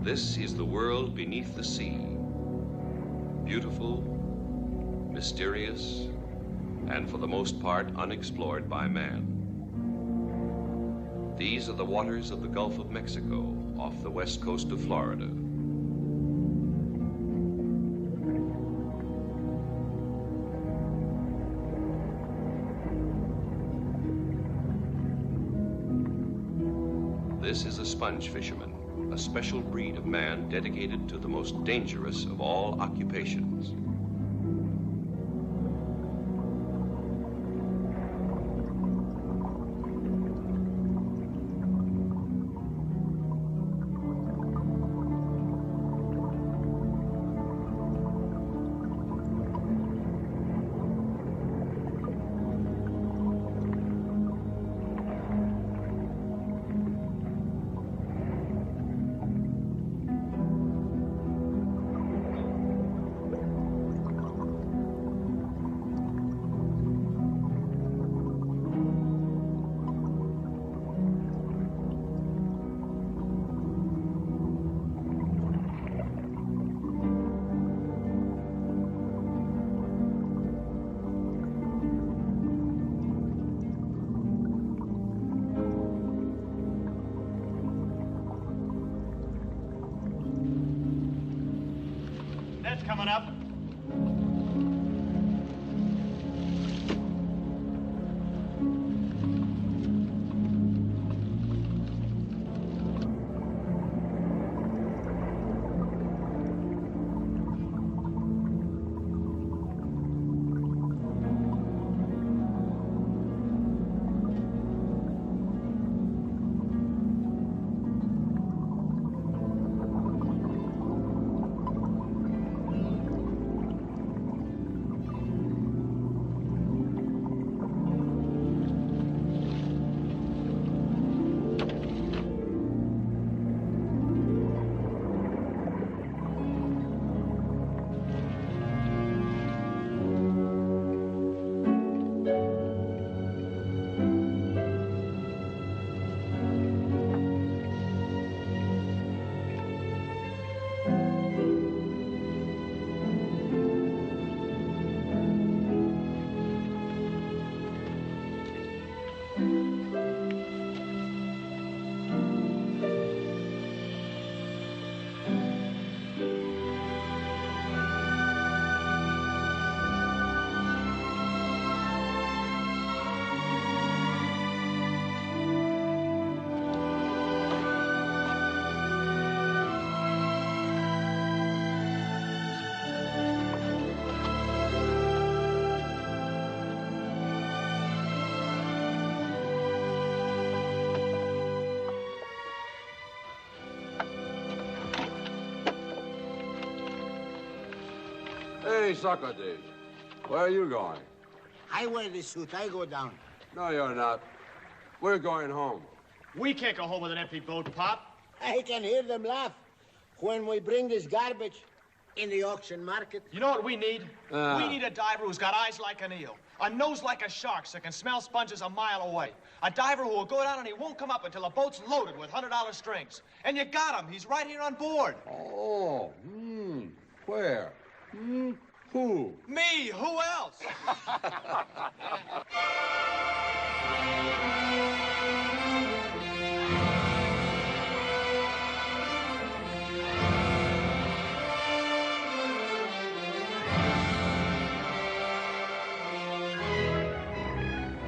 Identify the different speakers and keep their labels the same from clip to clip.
Speaker 1: This is the world beneath the sea. Beautiful, mysterious, and for the most part unexplored by man. These are the waters of the Gulf of Mexico off the west coast of Florida. This is a sponge fisherman, a special breed of man dedicated to the most dangerous of all occupations.
Speaker 2: Coming up.
Speaker 3: Hey, Socrates, where are you going?
Speaker 4: I wear the suit. I go down.
Speaker 3: No, you're not. We're going home.
Speaker 2: We can't go home with an empty boat, Pop.
Speaker 4: I can hear them laugh when we bring this garbage in the auction market.
Speaker 2: You know what we need? We need a diver who's got eyes like an eel, a nose like a shark so can smell sponges a mile away. A diver who will go down and he won't come up until the boat's loaded with $100 strings. And you got him. He's right here on board.
Speaker 3: Oh, where? Who?
Speaker 2: Me. Who else?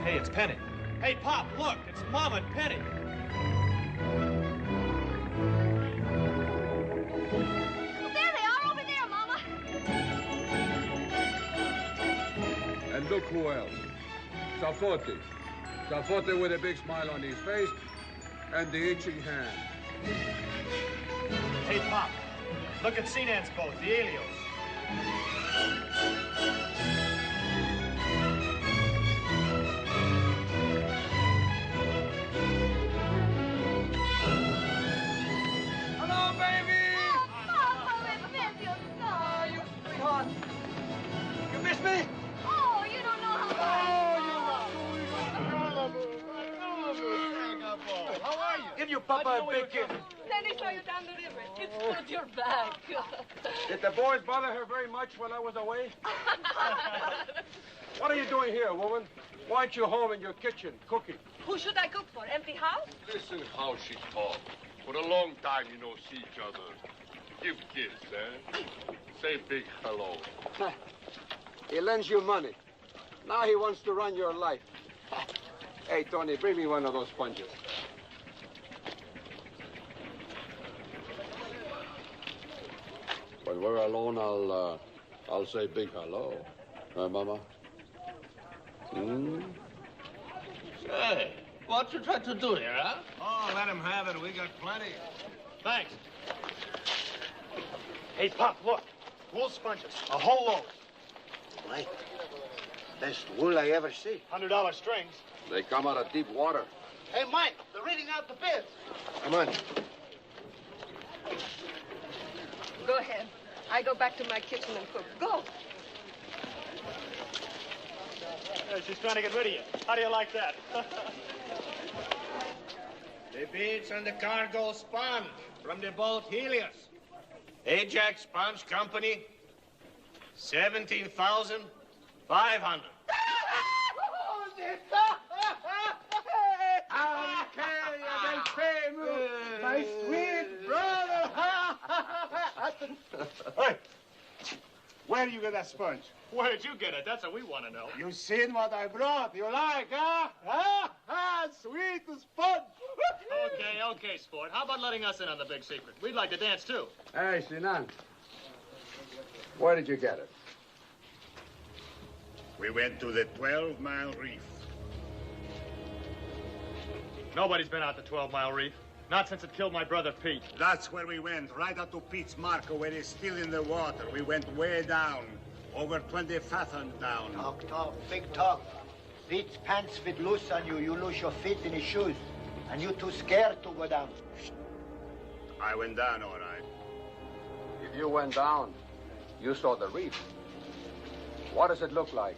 Speaker 2: Hey, it's Penny. Hey, Pop, look, it's Mom and Penny.
Speaker 5: There they are, over there, Mama.
Speaker 3: And look who else. Zafote. Zafote with a big smile on his face and the itching hand.
Speaker 2: Hey, Pop, look at Sinan's boat, the Helios.
Speaker 3: Hello, baby!
Speaker 5: Papa, I miss you so.
Speaker 2: You sweetheart. You miss me?
Speaker 5: Oh, you don't know how much.
Speaker 2: How are you?
Speaker 6: Papa, big kid.
Speaker 5: Daddy saw you down the river. It's good you're back.
Speaker 6: Did the boys bother her very much when I was away? What are you doing here, woman? Why aren't you home in your kitchen cooking?
Speaker 5: Who should I cook for? Empty house?
Speaker 3: Listen how she talks. For a long time you no see each other. Give kiss, eh? Say big hello.
Speaker 6: He lends you money. Now he wants to run your life. Hey, Tony, bring me one of those sponges.
Speaker 3: When we're alone, I'll say big hello. Huh, Mama?
Speaker 7: Say, what you trying to do here, huh?
Speaker 2: Oh, let him have it. We got plenty.
Speaker 7: Thanks.
Speaker 2: Hey, Pop, look. Wool sponges. A whole load.
Speaker 4: Mike, best wool I ever see.
Speaker 2: $100 strings.
Speaker 3: They come out of deep water.
Speaker 4: Hey, Mike, they're reading out the bids. Come on.
Speaker 5: Go ahead. I go back to my kitchen and cook. Go.
Speaker 2: Yeah, she's trying to get rid of you. How do you like that?
Speaker 8: The bids on the cargo sponge from the boat Helios. Ajax Sponge Company, 17,500.
Speaker 4: My sweet brother.
Speaker 2: Hey, where do you get that sponge? Where did you get it? That's what we want to know.
Speaker 4: You seen what I brought? You like, huh? Sweet sponge.
Speaker 2: Okay, sport. How about letting us in on the big secret? We'd like to dance, too.
Speaker 6: Hey, Sinan. Where did you get it?
Speaker 8: We went to the 12-mile reef.
Speaker 2: Nobody's been out the 12-mile reef. Not since it killed my brother Pete.
Speaker 8: That's where we went, right out to Pete's Marco, where it's still in the water. We went way down, over 20 fathoms down.
Speaker 4: Talk, big talk. Pete's pants fit loose on you. You lose your feet in his shoes. And you too scared to go down.
Speaker 8: I went down, all right.
Speaker 6: If you went down, you saw the reef. What does it look like?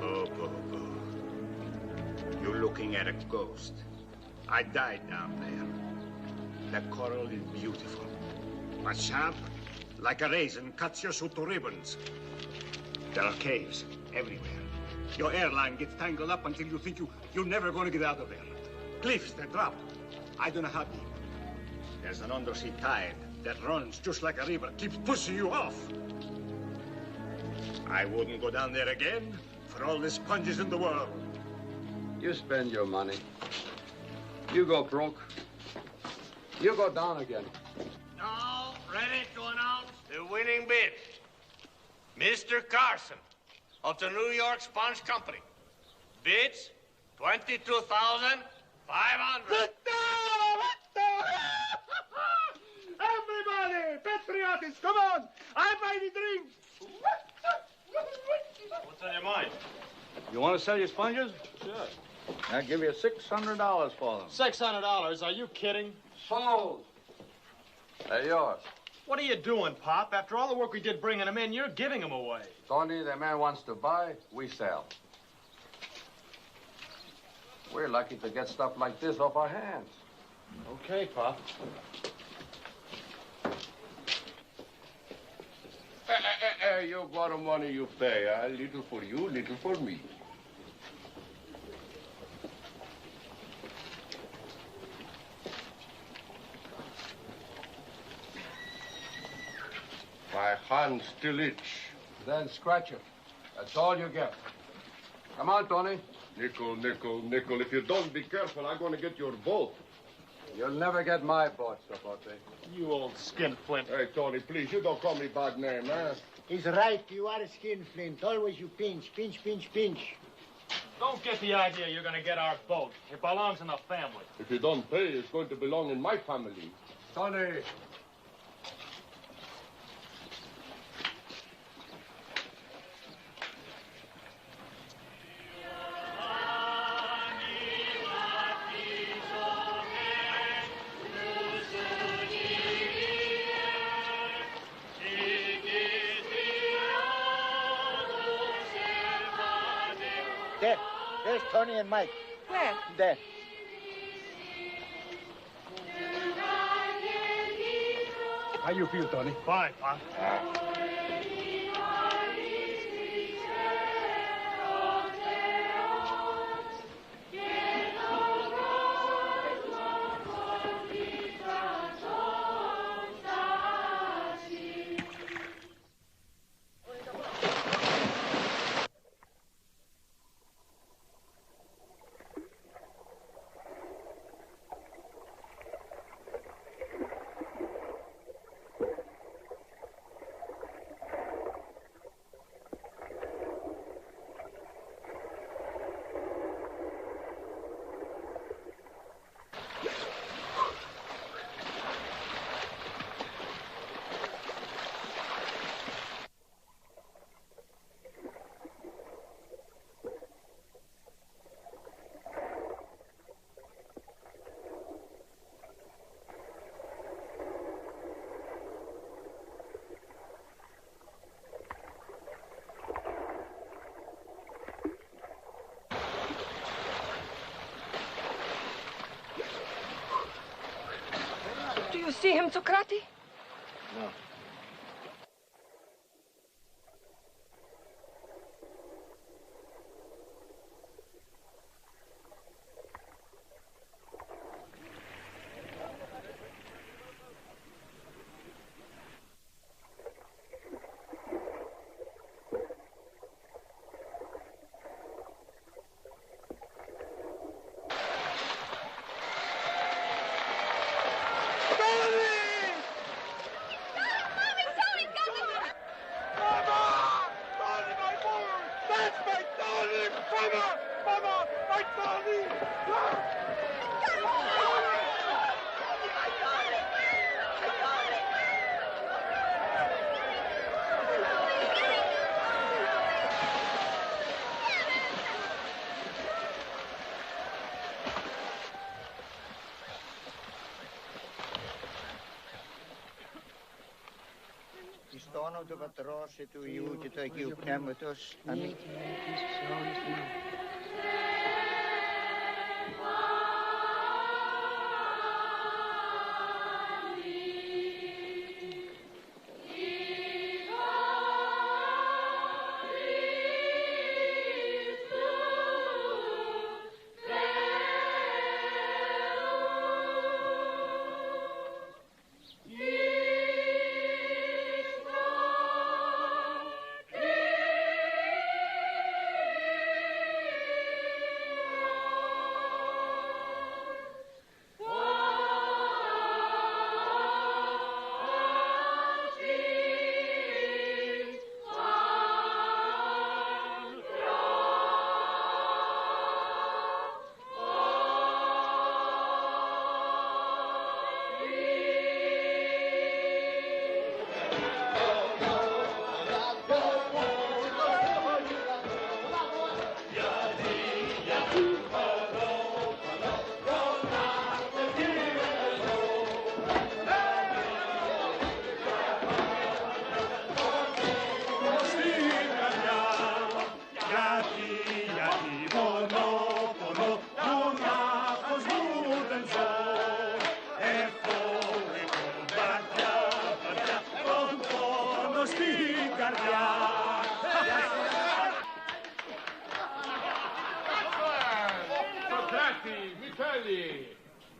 Speaker 8: Oh. You're looking at a ghost. I died down there. The coral is beautiful. But sharp, like a raisin, cuts your suit to ribbons. There are caves everywhere. Your airline gets tangled up until you think you're never going to get out of there. Cliffs that drop. I don't know how deep. There's an undersea tide that runs just like a river, keeps pushing you off. I wouldn't go down there again for all the sponges in the world.
Speaker 6: You spend your money. You go broke. You go down again.
Speaker 8: Now, ready to announce the winning bid. Mr. Carson of the New York Sponge Company. Bids, $22,500.
Speaker 4: Everybody, Petrakis, come on. I buy the drinks.
Speaker 2: What's on your mind?
Speaker 7: You want to sell your sponges?
Speaker 2: Sure.
Speaker 7: I'll give you $600 for them.
Speaker 2: $600? Are you kidding?
Speaker 6: Sold. They're yours.
Speaker 2: What are you doing, Pop? After all the work we did bringing them in, you're giving them away.
Speaker 6: Tony, the man wants to buy, we sell. We're lucky to get stuff like this off our hands.
Speaker 2: Okay, Pop.
Speaker 3: You borrow money, you pay. Little for you, little for me. My hands still itch.
Speaker 6: Then scratch it. That's all you get. Come on, Tony.
Speaker 3: Nickel, nickel, nickel. If you don't be careful, I'm going to get your boat.
Speaker 6: You'll never get my boat, Sapote.
Speaker 2: You old skinflint.
Speaker 3: Hey, Tony, please, you don't call me bad name, huh?
Speaker 4: He's right. You are a skinflint. Always you pinch.
Speaker 2: Don't get the idea you're going to get our boat. It belongs in the family.
Speaker 3: If you don't pay, it's going to belong in my family.
Speaker 6: Tony.
Speaker 4: There's Tony and Mike.
Speaker 5: Where?
Speaker 4: There.
Speaker 3: How you feel, Tony?
Speaker 2: Fine, Pa.
Speaker 5: Do you see him, Socrates?
Speaker 4: No. Στόνο του πατρός και του Υιού και του Αγίου Πνεύματος. Αμήν.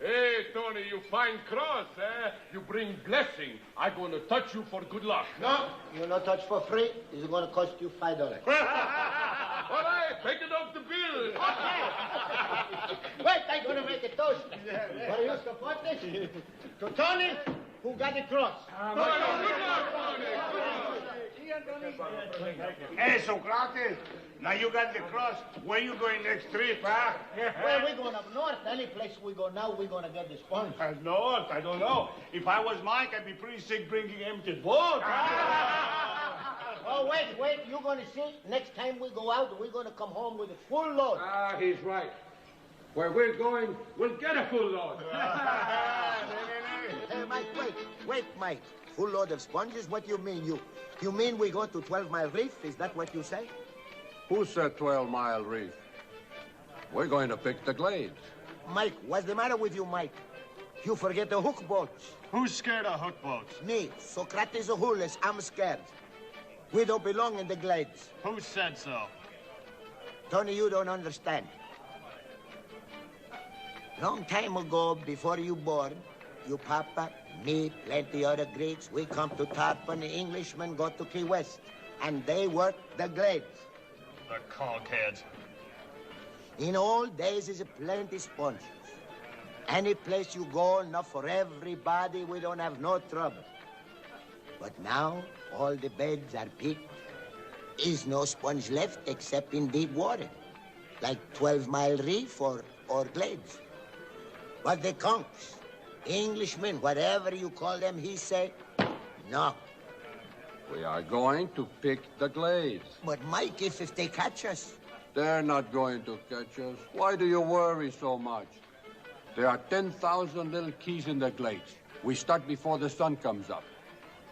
Speaker 9: Hey, Tony, you fine cross, eh? You bring blessing. I'm going to touch you for good luck.
Speaker 4: No, you not touch for free. It's going to cost you $5.
Speaker 9: All right, take it off the bill.
Speaker 4: Wait, I'm going to make a toast. For you support this? To Tony, who got the cross.
Speaker 9: Good luck, Tony.
Speaker 8: Hey, Socrates, now you got the cross. Where you going next trip, huh?
Speaker 4: Well, we're going up north. Any place we go now, we're going to get the sponge.
Speaker 8: North, I don't know. If I was Mike, I'd be pretty sick bringing empty boat.
Speaker 4: Oh, wait. You're going to see. Next time we go out, we're going to come home with a full load.
Speaker 3: Ah, he's right. Where we're going, we'll get a full load.
Speaker 4: Hey, Mike, wait, Mike. Full load of sponges? What do you mean? You mean we go to 12 Mile Reef? Is that what you say?
Speaker 3: Who said 12 Mile Reef? We're going to pick the glades.
Speaker 4: Mike, what's the matter with you, Mike? You forget the hook boats.
Speaker 2: Who's scared of hook boats?
Speaker 4: Me, Socrates Ahulis, I'm scared. We don't belong in the glades.
Speaker 2: Who said so?
Speaker 4: Tony, you don't understand. Long time ago, before you born, you papa, me, plenty other Greeks, we come to Tarpon, the Englishmen go to Key West, and they work the glades.
Speaker 2: The conkheads.
Speaker 4: In old days, is plenty sponges. Any place you go, enough for everybody, we don't have no trouble. But now, all the beds are picked. Is no sponge left except in deep water, like 12-mile Reef or glades. But the Conchs, Englishmen, whatever you call them, he said, no.
Speaker 6: We are going to pick the glades.
Speaker 4: But Mike, if they catch us?
Speaker 6: They're not going to catch us. Why do you worry so much? There are 10,000 little keys in the glades. We start before the sun comes up.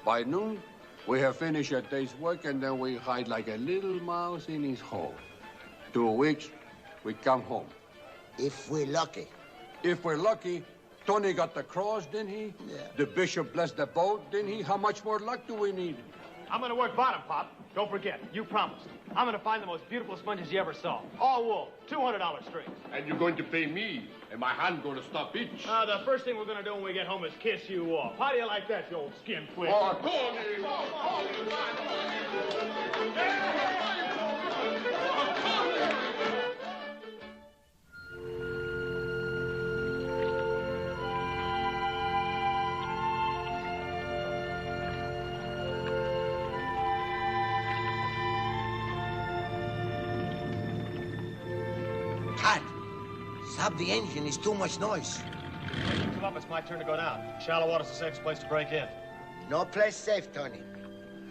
Speaker 6: By noon, we have finished a day's work, and then we hide like a little mouse in his hole. 2 weeks, we come home.
Speaker 4: If we're lucky.
Speaker 6: If we're lucky, Tony got the cross, didn't he?
Speaker 4: Yeah.
Speaker 6: The bishop blessed the boat, didn't he? How much more luck do we need?
Speaker 2: I'm gonna work bottom, Pop. Don't forget, you promised. I'm gonna find the most beautiful sponges you ever saw. All wool, $200 strings.
Speaker 9: And you're going to pay me, and my hand going to stop itch.
Speaker 2: The first thing we're gonna do when we get home is kiss you off. How do you like that, you old skin twig?
Speaker 9: Oh, Tony!
Speaker 4: Cut. Stop the engine, it's too much noise.
Speaker 2: Come up, it's my turn to go down. Shallow water's the safest place to break in.
Speaker 4: No place safe, Tony.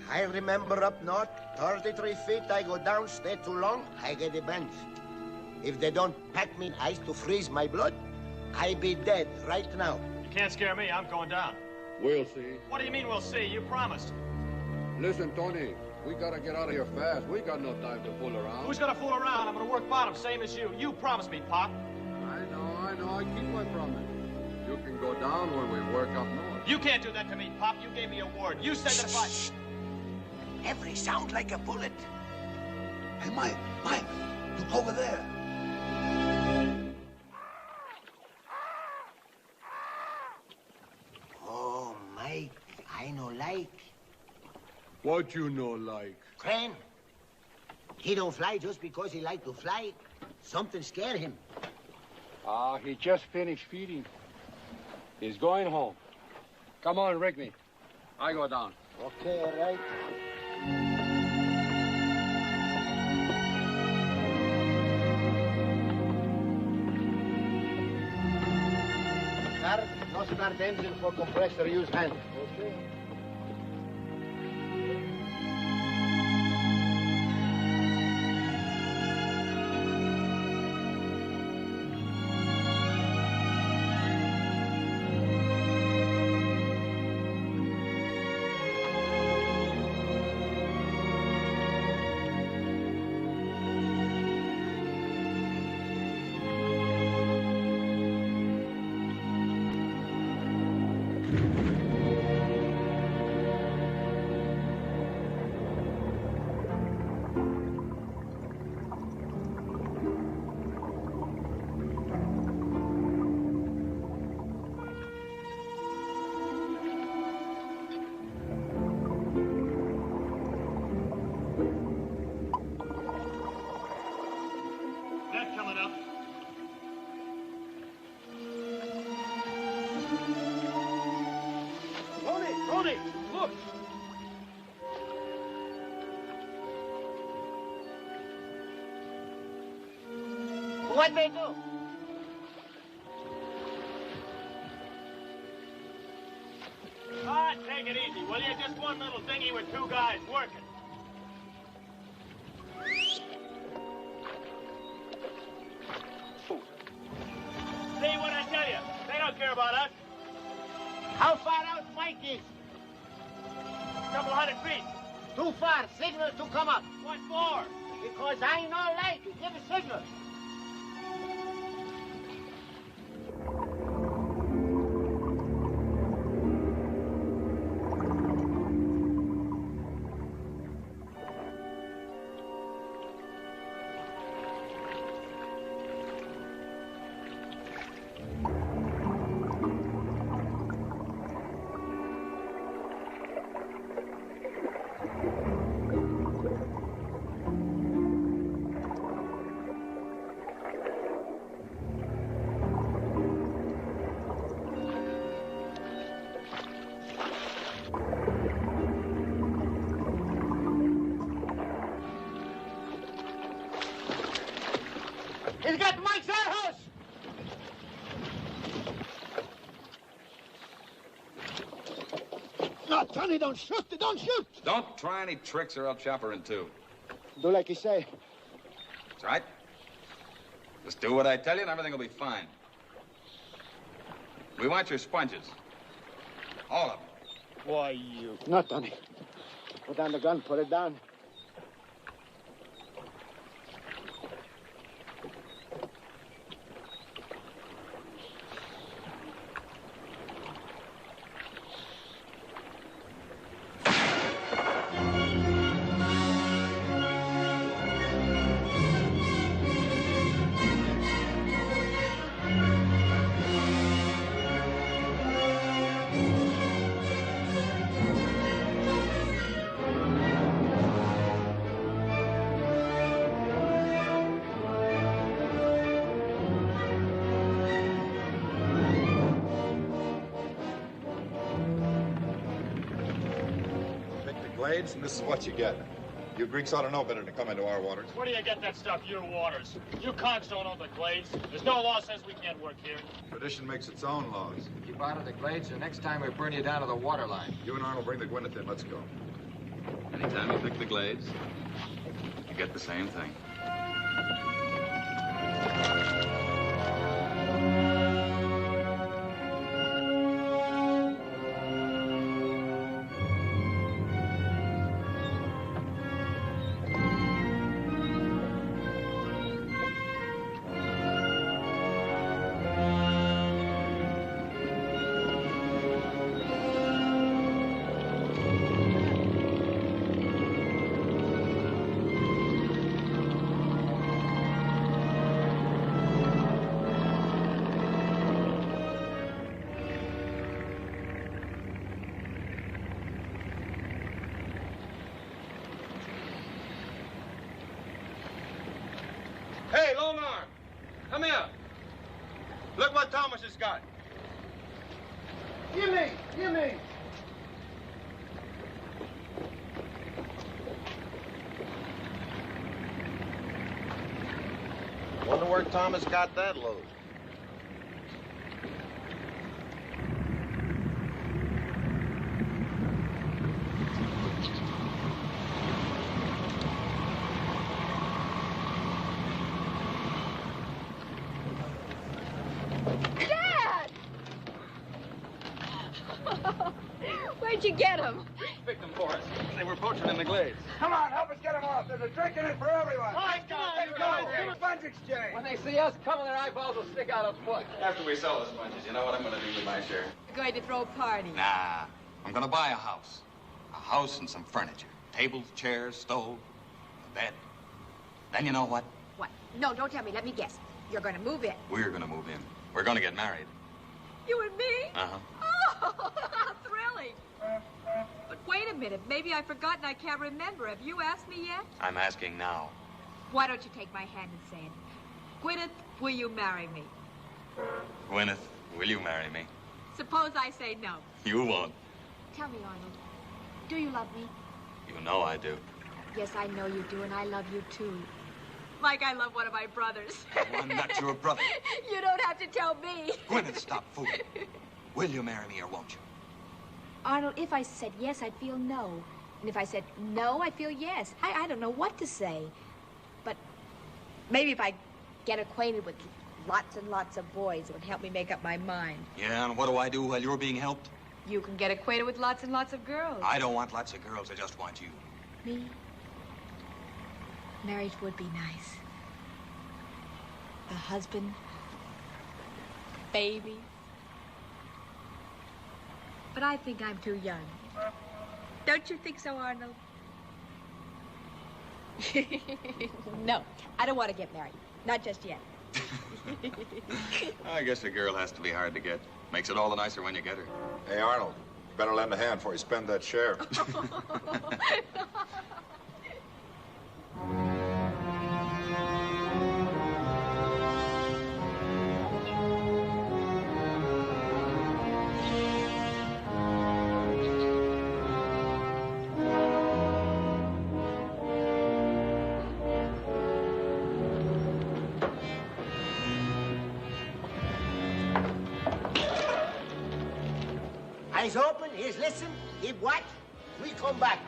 Speaker 4: I remember up north, 33 feet, I go down, stay too long, I get a bench. If they don't pack me in ice to freeze my blood, I be dead right now.
Speaker 2: You can't scare me, I'm going down.
Speaker 6: We'll see.
Speaker 2: What do you mean we'll see? You promised.
Speaker 6: Listen, Tony, we gotta get out of here fast. We got no time to fool around.
Speaker 2: Who's gonna fool around? I'm gonna work bottom, same as you. You promised me, Pop.
Speaker 6: I know, I keep my promise. You can go down when we work up north.
Speaker 2: You can't do that to me, Pop. You gave me a word. You said that if I...
Speaker 4: Every sound like a bullet. Hey, Mike, look over there. Oh, Mike, I know like.
Speaker 3: What you know like?
Speaker 4: Crane. He don't fly just because he like to fly. Something scared him.
Speaker 6: He just finished feeding. He's going home. Come on, Rickney. I go down.
Speaker 4: Okay, all right. No start engine for compressor, use hand. Okay.
Speaker 2: Tony, look!
Speaker 4: What they do?
Speaker 2: Take it easy, will you? Just one little dinghy with 2 guys working. See what I tell you? They don't care about us.
Speaker 4: How far out Mike is?
Speaker 2: Couple hundred feet.
Speaker 4: Too far. Signal to come up.
Speaker 2: What for?
Speaker 4: Because I know light. Give a signal.
Speaker 2: He's got Mike's outhouse!
Speaker 10: No, Tony, don't shoot. Don't shoot.
Speaker 11: Don't try any tricks or I'll chop her in two.
Speaker 10: Do like you say.
Speaker 11: That's right. Just do what I tell you and everything will be fine. We want your sponges. All of them.
Speaker 10: Why, you... No, Tony. Put down the gun. Put it down.
Speaker 12: And this is what you get. You Greeks ought to know better to come into our waters.
Speaker 2: Where do you get that stuff, your waters? You Conch don't own the Glades. There's no law says we can't work here.
Speaker 12: Tradition makes its own laws.
Speaker 13: Keep out of the Glades, the next time we burn you down to the water line.
Speaker 12: You and Arnold bring the Gwyneth in. Let's go.
Speaker 11: Anytime you pick the Glades, you get the same thing.
Speaker 2: Hey, long arm, come here. Look what Thomas has got.
Speaker 10: Gimme! Gimme!
Speaker 14: Wonder where Thomas got that load.
Speaker 5: Where'd you get him?
Speaker 11: Picked them for us. They were poaching in the Glades.
Speaker 10: Come on, help us get them off. There's a drink in it for everyone.
Speaker 2: All right, come on,
Speaker 10: Let's go. Give a sponge exchange.
Speaker 13: When they see us coming, their eyeballs will stick out a foot.
Speaker 11: After we sell the sponges, you know what I'm going to do with my share?
Speaker 5: You're going to throw a party.
Speaker 11: Nah, I'm going to buy a house. A house and some furniture. Tables, chairs, stove, a bed. Then you know what?
Speaker 5: What? No, don't tell me. Let me guess. You're going to move in.
Speaker 11: We're going to move in. We're going to get married.
Speaker 5: You and me?
Speaker 11: Uh-huh.
Speaker 5: Oh, how thrilling. But wait a minute. Maybe I've forgotten. I can't remember. Have you asked me yet?
Speaker 11: I'm asking now.
Speaker 5: Why don't you take my hand and say it? Gwyneth, will you marry me?
Speaker 11: Gwyneth, will you marry me?
Speaker 5: Suppose I say no.
Speaker 11: You won't.
Speaker 5: Tell me, Arnold. Do you love me?
Speaker 11: You know I do.
Speaker 5: Yes, I know you do, and I love you, too. Like I love one of my brothers.
Speaker 11: I'm not your brother.
Speaker 5: You don't have to tell me.
Speaker 11: Gwyneth, stop fooling. Will you marry me or won't you?
Speaker 5: Arnold, if I said yes, I'd feel no. And if I said no, I'd feel yes. I don't know what to say. But maybe if I get acquainted with lots and lots of boys, it would help me make up my mind.
Speaker 11: Yeah, and what do I do while you're being helped?
Speaker 5: You can get acquainted with lots and lots of girls.
Speaker 11: I don't want lots of girls. I just want you.
Speaker 5: Me? Marriage would be nice. A husband, baby. But I think I'm too young. Don't you think so, Arnold? No, I don't want to get married. Not just yet.
Speaker 11: I guess a girl has to be hard to get. Makes it all the nicer when you get her.
Speaker 12: Hey, Arnold, you better lend a hand before you spend that share.
Speaker 4: Eyes open, ears listen. Keep what? We come back.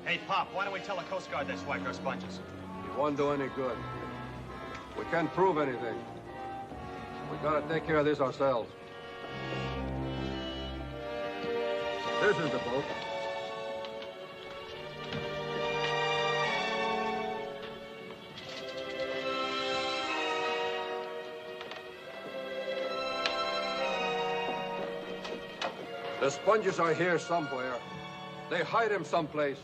Speaker 2: Hey, Pop, why don't we tell the Coast Guard they swiped our sponges?
Speaker 6: It won't do any good. We can't prove anything. We gotta take care of this ourselves. This is the boat. The sponges are here somewhere. They hide them someplace.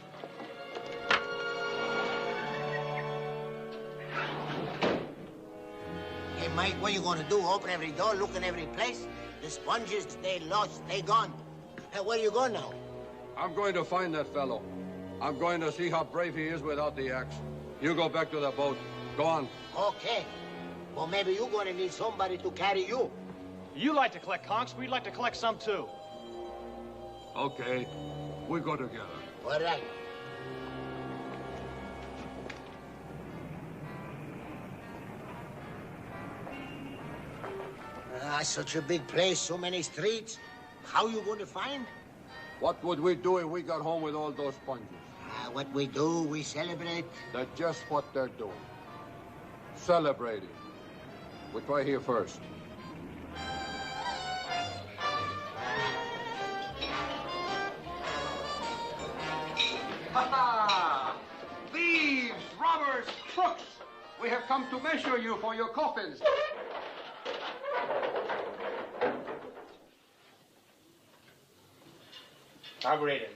Speaker 4: Hey, Mike, what you gonna do? Open every door, look in every place? The sponges, they lost, they gone. Hey, where you going now?
Speaker 6: I'm going to find that fellow. I'm going to see how brave he is without the axe. You go back to the boat. Go on.
Speaker 4: Okay. Well, maybe you're gonna need somebody to carry you.
Speaker 2: You like to collect conchs, we'd like to collect some too.
Speaker 6: Okay. We go together.
Speaker 4: All right. Such a big place, so many streets. How you going to find?
Speaker 6: What would we do if we got home with all those sponges?
Speaker 4: What we do, we celebrate.
Speaker 6: That's just what they're doing. Celebrating. We try here first.
Speaker 15: Ha-ha! Thieves, robbers, crooks! We have come to measure you for your coffins.
Speaker 2: Operator.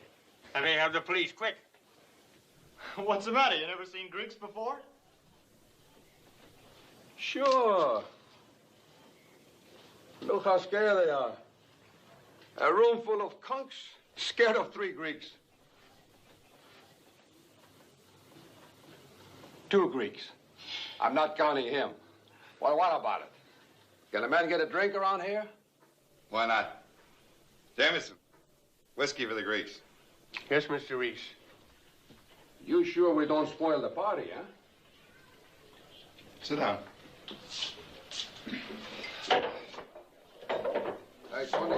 Speaker 13: I may have the police, quick.
Speaker 2: What's the matter? You never seen Greeks before?
Speaker 6: Sure. Look how scared they are. A room full of conchs, scared of 3 Greeks. 2 Greeks. I'm not counting him. Well, what about it? Can a man get a drink around here?
Speaker 12: Why not? Jameson, whiskey for the Greeks.
Speaker 13: Yes, Mr. Reese.
Speaker 6: You sure we don't spoil the party, huh?
Speaker 12: Sit down.
Speaker 6: Hey, Tony.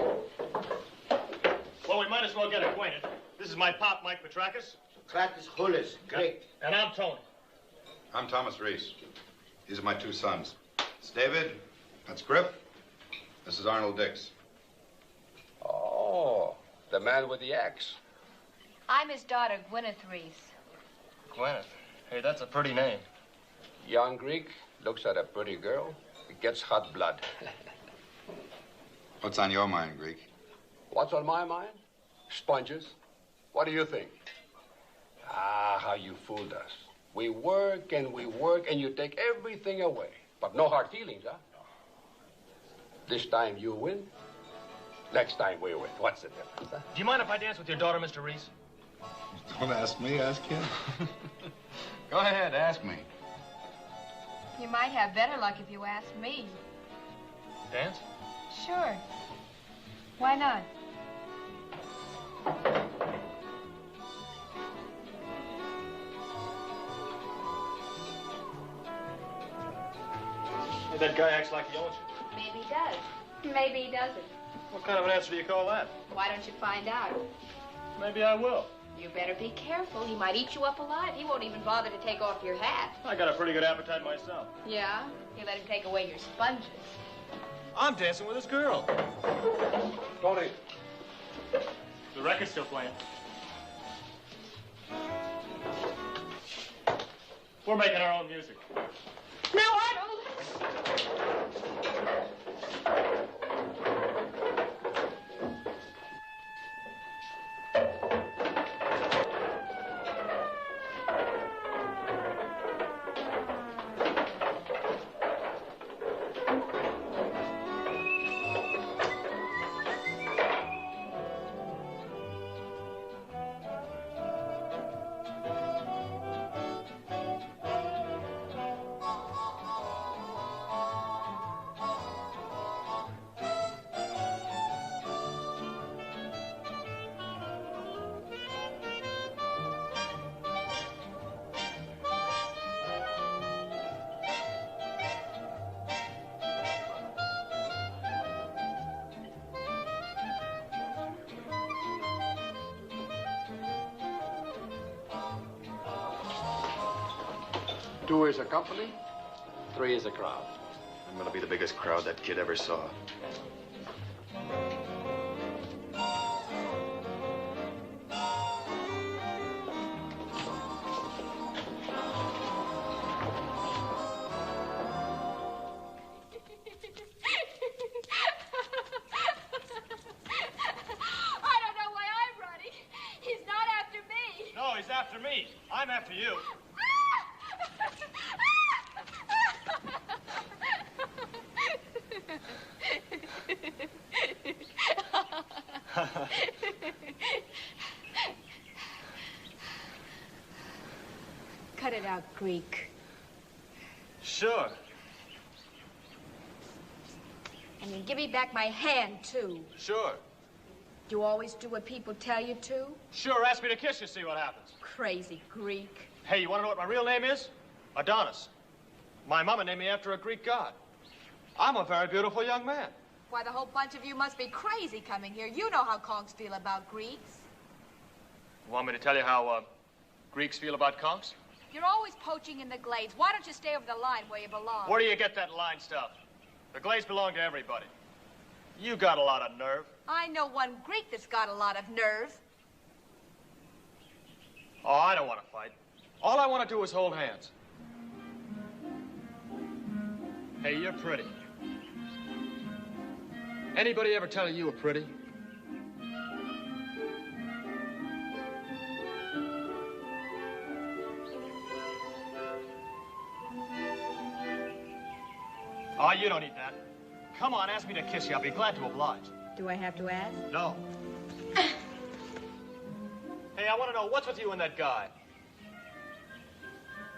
Speaker 2: Well, we might as well get acquainted. This is my pop, Mike Petrakis.
Speaker 4: Petrakis Hullis, great.
Speaker 2: And I'm Tony.
Speaker 12: I'm Thomas Rhys. These are my 2 sons. It's David. That's Griff. This is Arnold Dix.
Speaker 6: Oh, the man with the axe.
Speaker 5: I'm his daughter, Gwyneth Rhys.
Speaker 2: Gwyneth. Hey, that's a pretty name.
Speaker 6: Young Greek looks at a pretty girl. It gets hot blood.
Speaker 12: What's on your mind, Greek?
Speaker 6: What's on my mind? Sponges. What do you think? Ah, how you fooled us. We work, and you take everything away. But no hard feelings, huh? This time you win. Next time we win. What's the difference, huh?
Speaker 2: Do you mind if I dance with your daughter, Mr. Reese?
Speaker 12: Don't ask me, ask him.
Speaker 11: Go ahead, ask me.
Speaker 5: You might have better luck if you ask me.
Speaker 2: Dance?
Speaker 5: Sure. Why not?
Speaker 2: Hey, that guy acts like he owns you.
Speaker 5: Maybe he does. Maybe he doesn't.
Speaker 2: What kind of an answer do you call that?
Speaker 5: Why don't you find out?
Speaker 2: Maybe I will.
Speaker 5: You better be careful. He might eat you up alive. He won't even bother to take off your hat.
Speaker 2: I got a pretty good appetite myself.
Speaker 5: Yeah? You let him take away your sponges.
Speaker 2: I'm dancing with this girl.
Speaker 6: Tony.
Speaker 2: The record's still playing. We're making our own music.
Speaker 5: Now, Arnold!
Speaker 6: 2 is a company, 3 is a crowd.
Speaker 16: I'm gonna be the biggest crowd that kid ever saw.
Speaker 2: I'm after you.
Speaker 5: Cut it out, Greek.
Speaker 2: Sure.
Speaker 5: And you give me back my hand, too.
Speaker 2: Sure.
Speaker 5: You always do what people tell you to?
Speaker 2: Sure, ask me to kiss you, see what happens.
Speaker 5: Crazy Greek.
Speaker 2: Hey, you want to know what my real name is? Adonis. My mama named me after a Greek god. I'm a very beautiful young man.
Speaker 5: Why, the whole bunch of you must be crazy coming here. You know how Conchs feel about Greeks.
Speaker 2: You want me to tell you how Greeks feel about conchs?
Speaker 5: You're always poaching in the glades. Why don't you stay over the line where you belong?
Speaker 2: Where do you get that line stuff? The glades belong to everybody. You got a lot of nerve.
Speaker 5: I know one Greek that's got a lot of nerve.
Speaker 2: Oh, I don't want to fight. All I want to do is hold hands. Hey, you're pretty. Anybody ever tell you were pretty? Oh, you don't need that. Come on, ask me to kiss you. I'll be glad to oblige.
Speaker 5: Do I have to ask?
Speaker 2: No. Hey, I want to know, what's with you and that guy?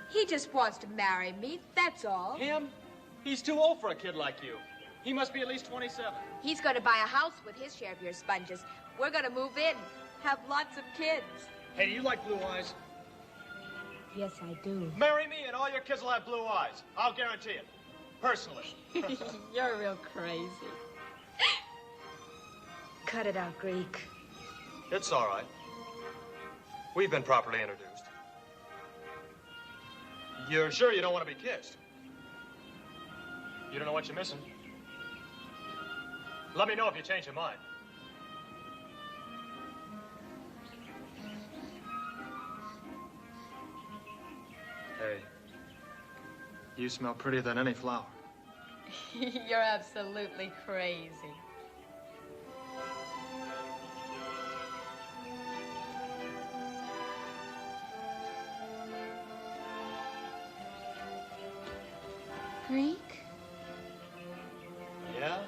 Speaker 5: He just wants to marry me, that's all.
Speaker 2: Him? He's too old for a kid like you. He must be at least 27.
Speaker 5: He's going to buy a house with his share of your sponges. We're going to move in, have lots of kids.
Speaker 2: Hey, do you like blue eyes?
Speaker 5: Yes, I do.
Speaker 2: Marry me and all your kids will have blue eyes. I'll guarantee it. Personally.
Speaker 5: You're real crazy. Cut it out, Greek.
Speaker 2: It's all right. We've been properly introduced. You're sure you don't want to be kissed? You don't know what you're missing? Let me know if you change your mind. Hey, you smell prettier than any flower.
Speaker 5: You're absolutely crazy. Greek?
Speaker 2: Yeah?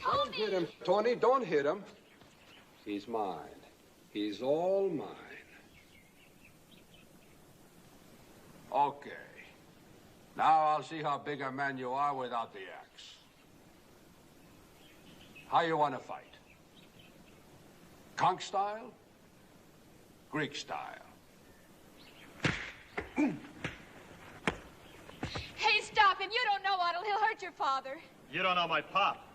Speaker 6: Don't hit him, Tony, don't hit him. He's mine. He's all mine. Okay. Now I'll see how big a man you are without the axe. How you want to fight? Conch style? Greek style?
Speaker 5: Hey, stop him. You don't know Otto. He'll hurt your father.
Speaker 2: You don't know my pop.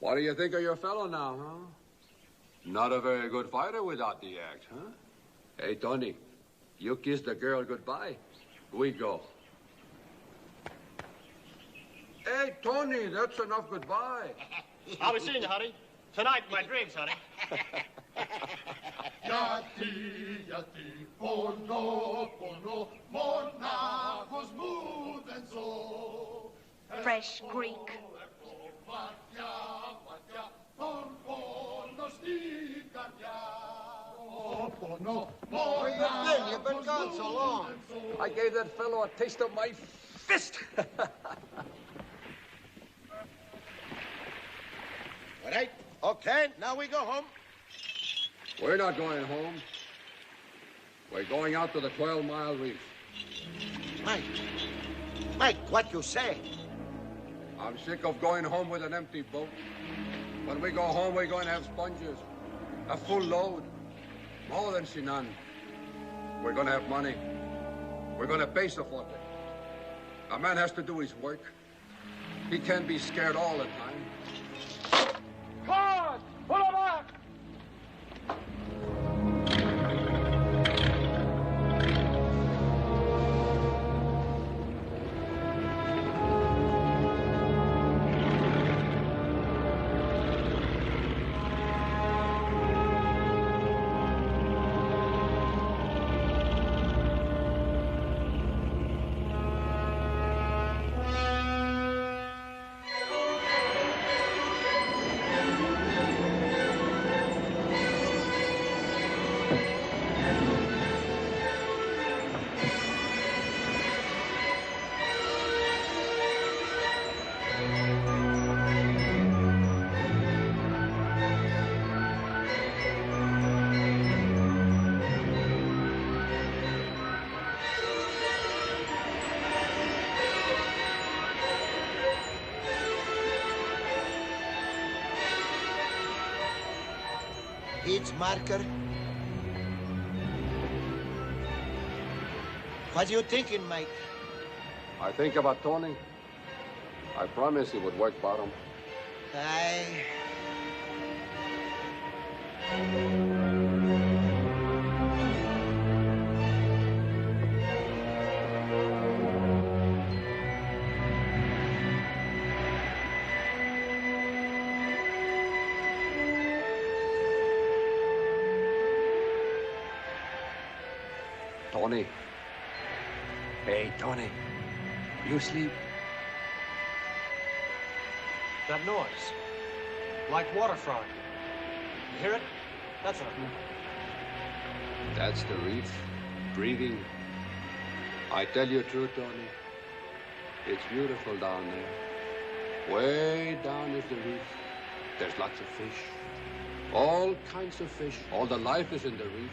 Speaker 6: What do you think of your fellow now, huh? Not a very good fighter without the axe, huh? Hey, Tony, you kiss the girl goodbye. We go. Hey, Tony, that's enough goodbye.
Speaker 2: I'll be seeing you, honey. Tonight, in my dreams, honey.
Speaker 17: Yati, yati, pono, pono, monaco, smooth and so.
Speaker 5: Fresh Greek.
Speaker 14: Where you been? You've been gone so long.
Speaker 6: I gave that fellow a taste of my fist.
Speaker 14: All right. Okay, now we go home.
Speaker 6: We're not going home. We're going out to the 12-mile reef.
Speaker 4: Mike, what you say?
Speaker 6: I'm sick of going home with an empty boat. When we go home, we're going to have sponges. A full load. More than Sinan. We're going to have money. We're going to pay for it. A man has to do his work. He can't be scared all the time.
Speaker 15: God! Pull him up!
Speaker 4: Each marker. What are you thinking, Mike?
Speaker 6: I think about Tony. I promise he would work bottom. Tony. Hey, Tony. You sleep?
Speaker 2: That noise. Like waterfront. You hear it? That's what
Speaker 6: That's the reef. Breathing. I tell you the truth, Tony. It's beautiful down there. Way down is the reef. There's lots of fish. All kinds of fish. All the life is in the reef.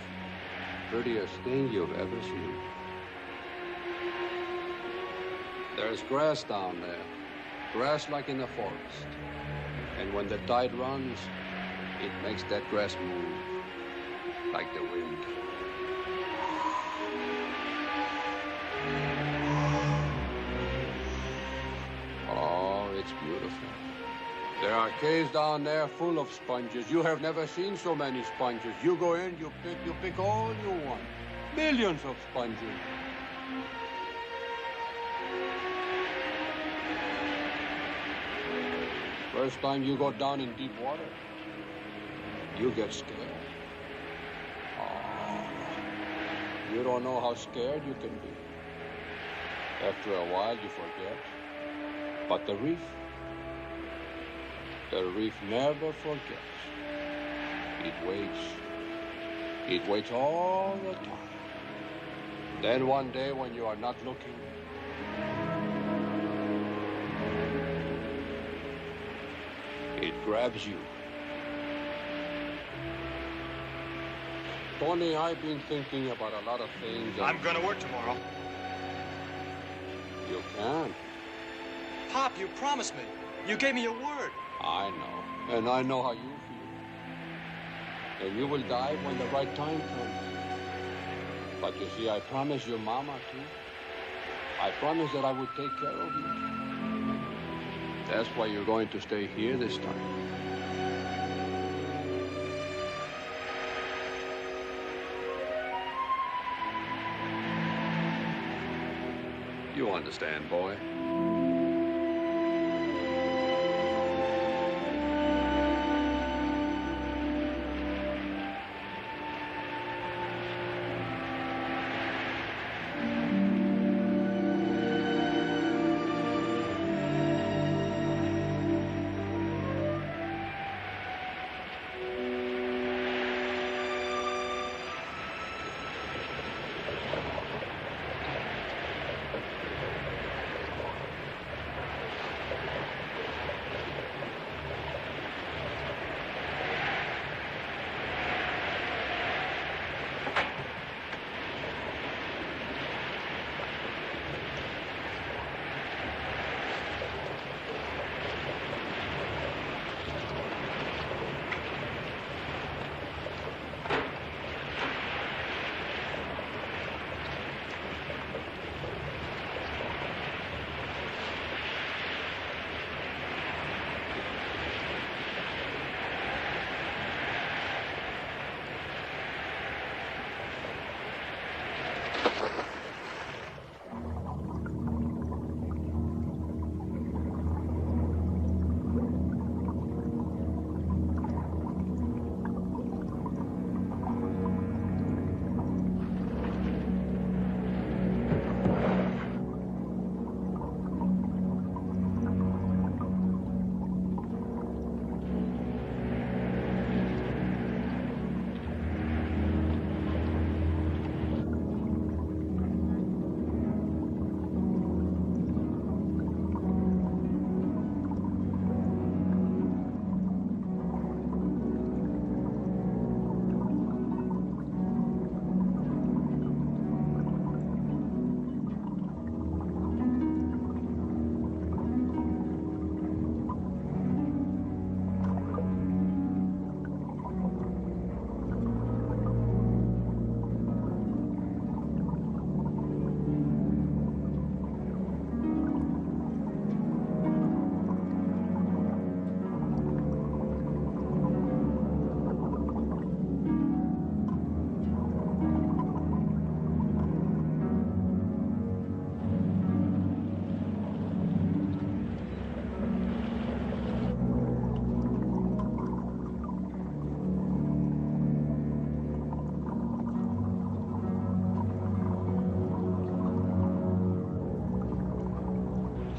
Speaker 6: Prettiest thing you've ever seen. There's grass down there. Grass like in the forest. And when the tide runs, it makes that grass move like the wind. Oh, it's beautiful. There are caves down there full of sponges. You have never seen so many sponges. You go in, you pick all you want. Millions of sponges. First time you go down in deep water, you get scared. Oh, you don't know how scared you can be. After a while, you forget. But the reef never forgets. It waits. It waits all the time. Then one day when you are not looking, it grabs you. Tony, I've been thinking about a lot of things.
Speaker 2: I'm gonna work tomorrow.
Speaker 6: You can.
Speaker 2: Pop, you promised me. You gave me your word.
Speaker 6: I know. And I know how you feel. And you will die when the right time comes. But you see, I promised your mama, too. I promised that I would take care of you. That's why you're going to stay here this time. You understand, boy.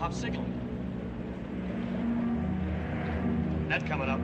Speaker 2: I'm sick of it. That's coming up.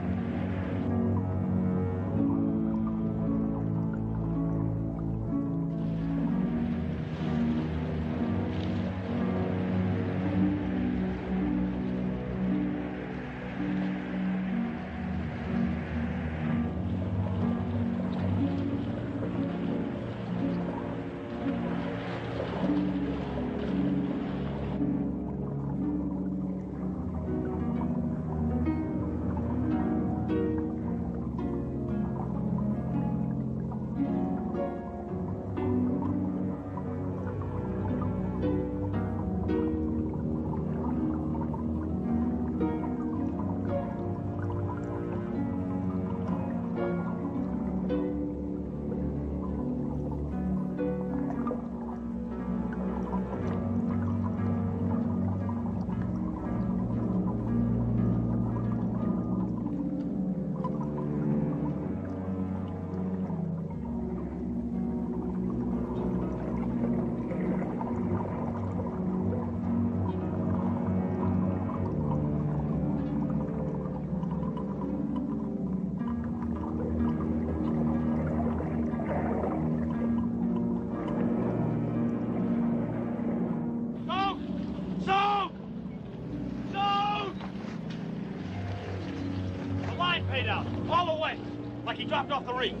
Speaker 2: Like he dropped off the reef.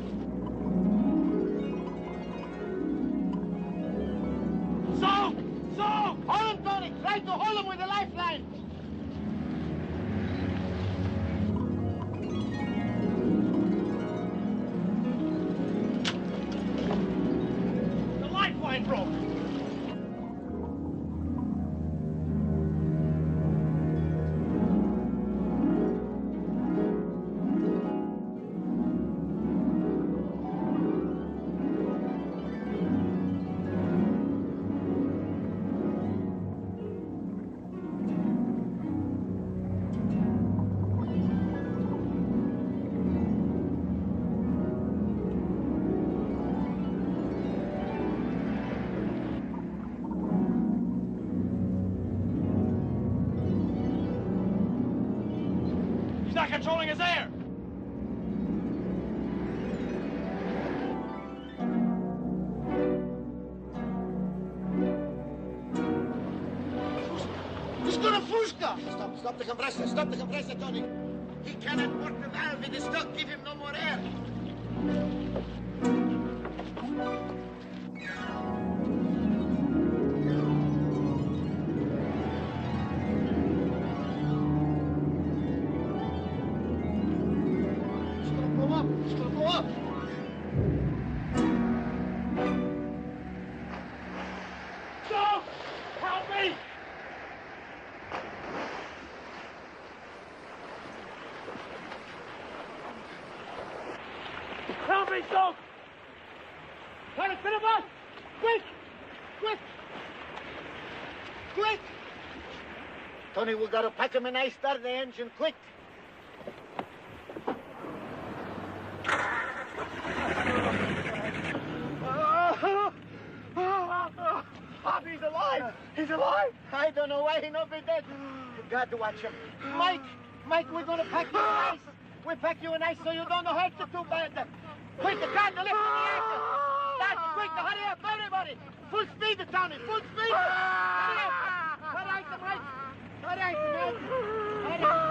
Speaker 2: Soak! Soak!
Speaker 10: Hold him, Tony! Try to hold him with the lifeline!
Speaker 2: The lifeline broke! He's not controlling his air!
Speaker 10: He's gonna Fusca!
Speaker 4: Stop the compressor. Stop the compressor, Tony. He cannot work the valve. It is stuck. Give him no more air.
Speaker 10: It's gonna blow up!
Speaker 2: Stop! Help me! Help me, Soak!
Speaker 10: Tony, to the bus! Quick! Quick! Quick!
Speaker 4: Tony, we gotta pack him and I start the engine quick.
Speaker 10: He's alive! He's alive!
Speaker 4: I don't know why he not be dead. You got to watch him.
Speaker 10: Mike, we're gonna pack you in ice. We pack you in ice so you don't hurt you too bad. Quick, the car to lift in the air. Start, quick, hurry up, everybody. Full speed, Tony, full speed. Hurry up. All right, Mike. All right, Mike. All right.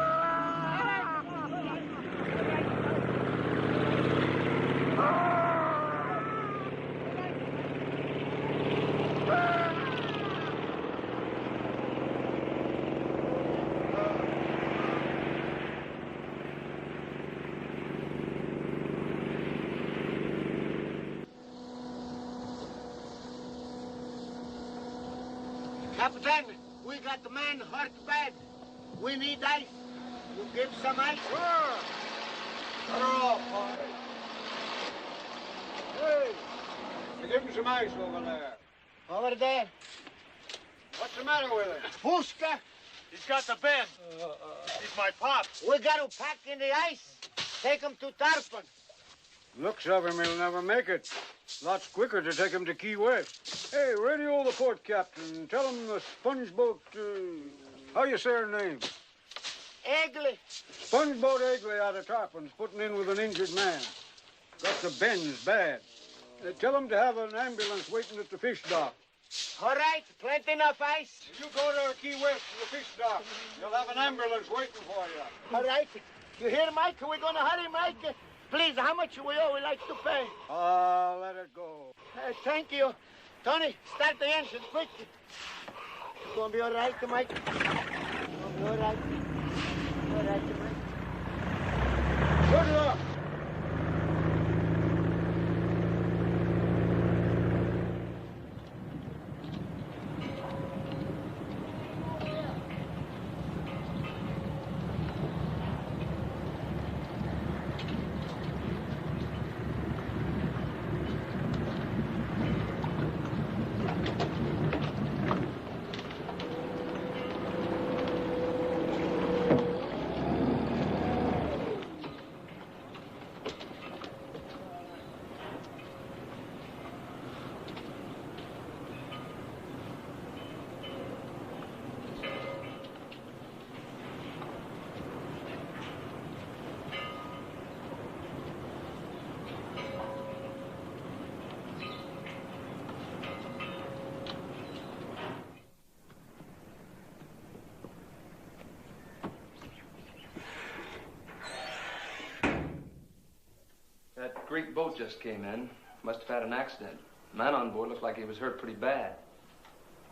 Speaker 4: Captain, we got the man hurt bad. We need ice. You give some ice?
Speaker 15: Sure. Throw, boy. Hey, you give him some ice over there.
Speaker 4: Over there.
Speaker 15: What's the matter with him?
Speaker 4: Fusca.
Speaker 2: He's got the bend. He's my pop.
Speaker 4: We got to pack in the ice. Take him to Tarpon.
Speaker 15: Looks of him, he'll never make it. Lots quicker to take him to Key West. Hey, radio the port captain. Tell him the sponge boat
Speaker 6: How you say her name?
Speaker 10: Egley.
Speaker 6: Spongeboat Egley out of Tarpon's putting in with an injured man. Got the bends bad. Tell them to have an ambulance waiting at the fish dock.
Speaker 10: All right, plenty enough ice.
Speaker 6: You go to Key West to the fish dock. You'll have an ambulance waiting for you.
Speaker 10: All right. You hear, Mike? We're going to hurry, Mike. Please, how much we owe? We like to pay.
Speaker 6: Oh, let it go.
Speaker 10: Thank you. Tony, start the engine, quick. You gonna be all right, Mike? You gonna be all right? All right, Mike.
Speaker 6: Good luck.
Speaker 18: That Greek boat just came in. Must have had an accident. The man on board looked like he was hurt pretty bad.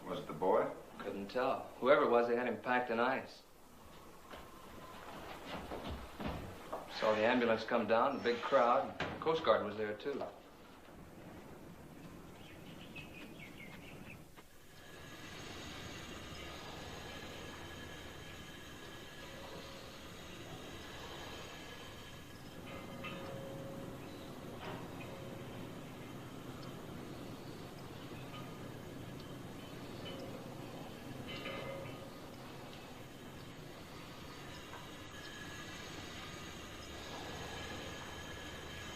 Speaker 12: Was it the boy?
Speaker 18: Couldn't tell. Whoever it was, they had him packed in ice. Saw the ambulance come down, the big crowd. The Coast Guard was there, too.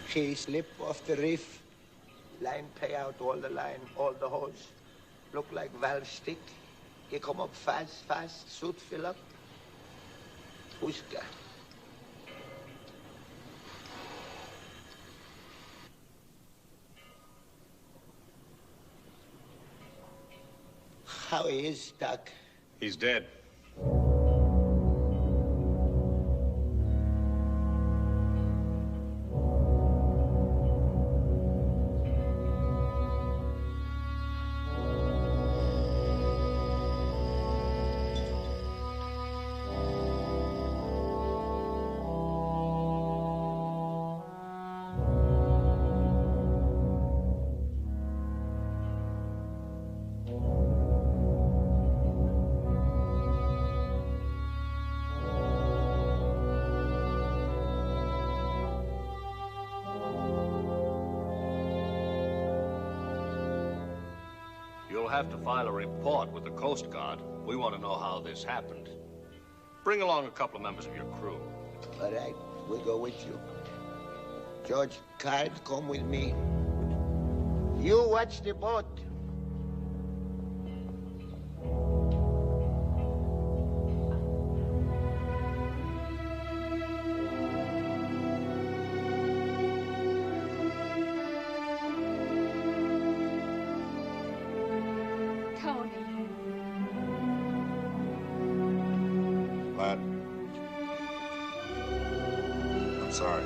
Speaker 4: She slip off the reef. Line pay out all the line, all the hose. Look like valve stick. He come up fast, suit fill up. Pushka. How he is, Doc?
Speaker 12: He's dead.
Speaker 1: You'll have to file a report with the Coast Guard. We want to know how this happened. Bring along a couple of members of your crew.
Speaker 4: All right, we'll go with you. George, Clyde, come with me. You watch the boat.
Speaker 12: Lad. I'm sorry.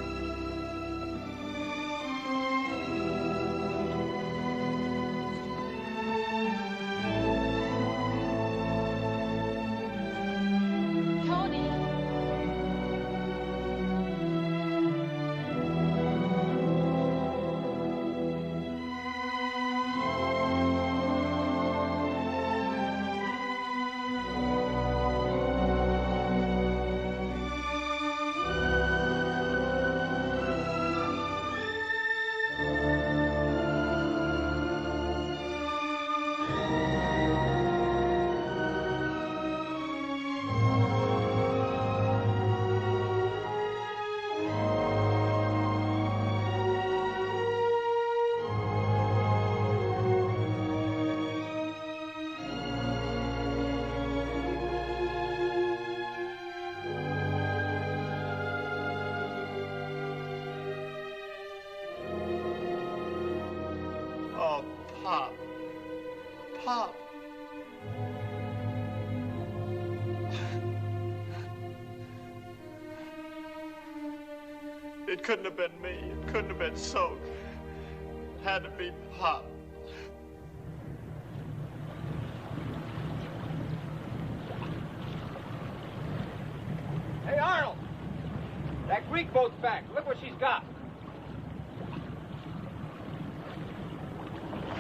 Speaker 2: Pop. It couldn't have been me. It couldn't have been Soak. It had to be Pop.
Speaker 15: Hey, Arnold! That Greek boat's back. Look what she's got.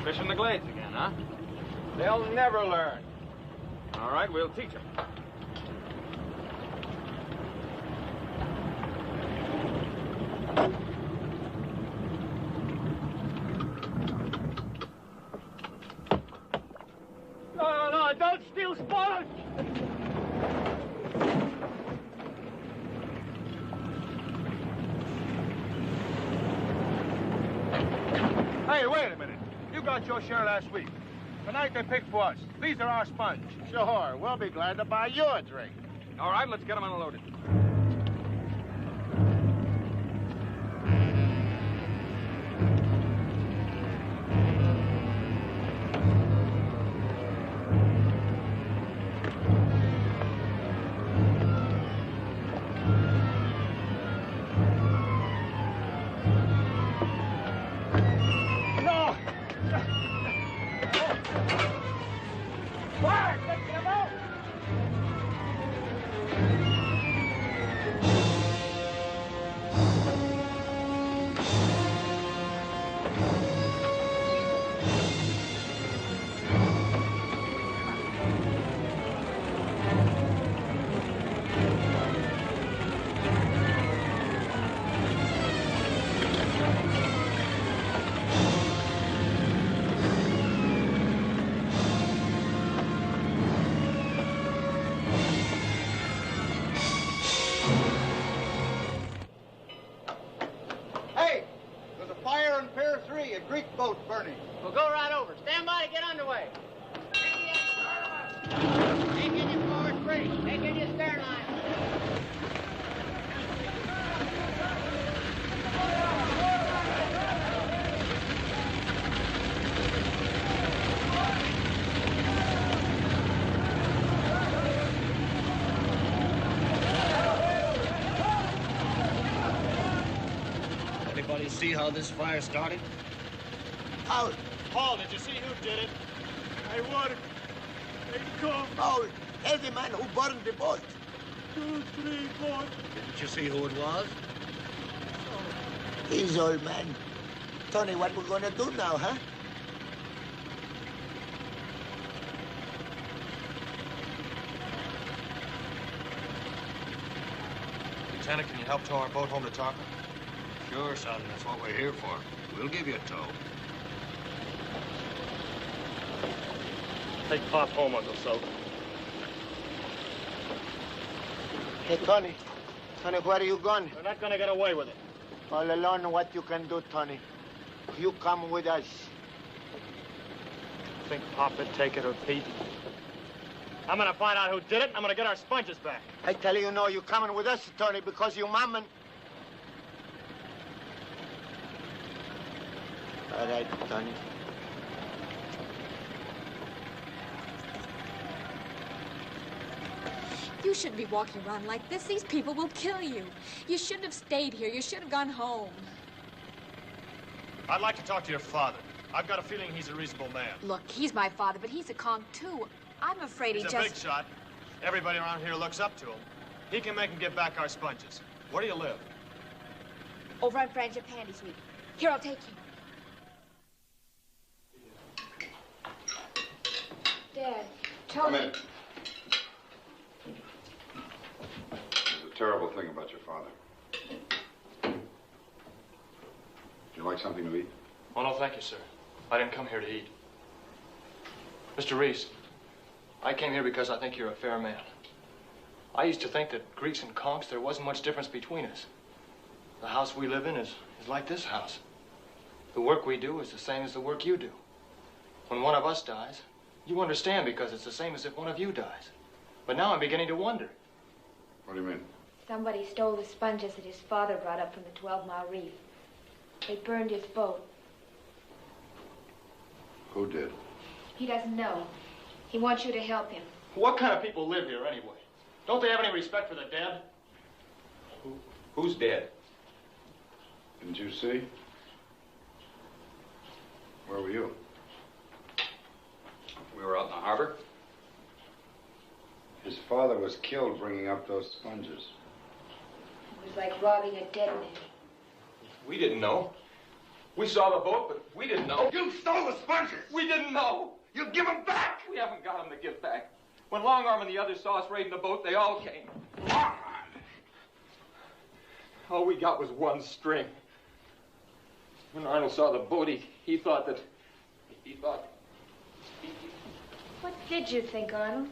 Speaker 13: Fishing the glades again, huh?
Speaker 15: They'll never learn.
Speaker 13: All right, we'll teach them.
Speaker 10: No, don't steal sponge!
Speaker 2: Hey, wait a minute. You got your share last week. Tonight they picked for us. These are our sponge.
Speaker 10: Sure, we'll be glad to buy you a drink.
Speaker 13: All right, let's get them unloaded.
Speaker 10: We'll go right over. Stand by to get underway. Take in your forward brace. Take in your stern line.
Speaker 4: Anybody see how this fire started? Paul!
Speaker 2: Paul, did you see who did it? I would. They come.
Speaker 4: Paul, tell the man who burned the boat.
Speaker 2: 2, 3, 4.
Speaker 4: Didn't you see who it was? He's old man. Tony, what we gonna do now, huh?
Speaker 2: Lieutenant, can you help tow our boat home to Tarpon?
Speaker 11: Sure, son. That's what we're here for. We'll give you a tow.
Speaker 2: Take Pop home, Uncle Soap.
Speaker 10: Hey, Tony. Tony, where are you going?
Speaker 2: We're not gonna get away with it.
Speaker 10: All alone, what you can do, Tony. You come with us.
Speaker 2: Think Pop would take it or Pete? I'm gonna find out who did it, and I'm gonna get our sponges back.
Speaker 10: I tell you, no, you coming with us, Tony, because you mom and... All right, Tony.
Speaker 5: You shouldn't be walking around like this. These people will kill you. You shouldn't have stayed here. You should have gone home.
Speaker 2: I'd like to talk to your father. I've got a feeling he's a reasonable man.
Speaker 5: Look, he's my father, but he's a conch, too. I'm afraid
Speaker 2: He's a big shot. Everybody around here looks up to him. He can make him get back our sponges. Where do you live?
Speaker 5: Over on Friendship Handy Street. Here, I'll take you. Dad,
Speaker 12: Come
Speaker 5: Tony...
Speaker 12: in. There's a terrible thing about your father. Would you like something to eat?
Speaker 2: Oh, no, thank you, sir. I didn't come here to eat. Mr. Rhys, I came here because I think you're a fair man. I used to think that Greeks and Conchs, there wasn't much difference between us. The house we live in is like this house. The work we do is the same as the work you do. When one of us dies, you understand because it's the same as if one of you dies. But now I'm beginning to wonder.
Speaker 12: What do you mean?
Speaker 5: Somebody stole the sponges that his father brought up from the 12-mile reef. They burned his boat.
Speaker 12: Who did?
Speaker 5: He doesn't know. He wants you to help him.
Speaker 2: What kind of people live here anyway? Don't they have any respect for the dead?
Speaker 12: Who's dead? Didn't you see? Where were you?
Speaker 11: We were out in the harbor.
Speaker 12: His father was killed bringing up those sponges.
Speaker 5: It was like robbing a dead man.
Speaker 2: We didn't know. We saw the boat, but we didn't know.
Speaker 8: You stole the sponges!
Speaker 2: We didn't know.
Speaker 8: You give them back!
Speaker 2: We haven't got them to give back. When Long Arm and the others saw us raiding the boat, they all came. All we got was one string. When Arnold saw the boat, he thought that...
Speaker 5: What did you think, Arnold?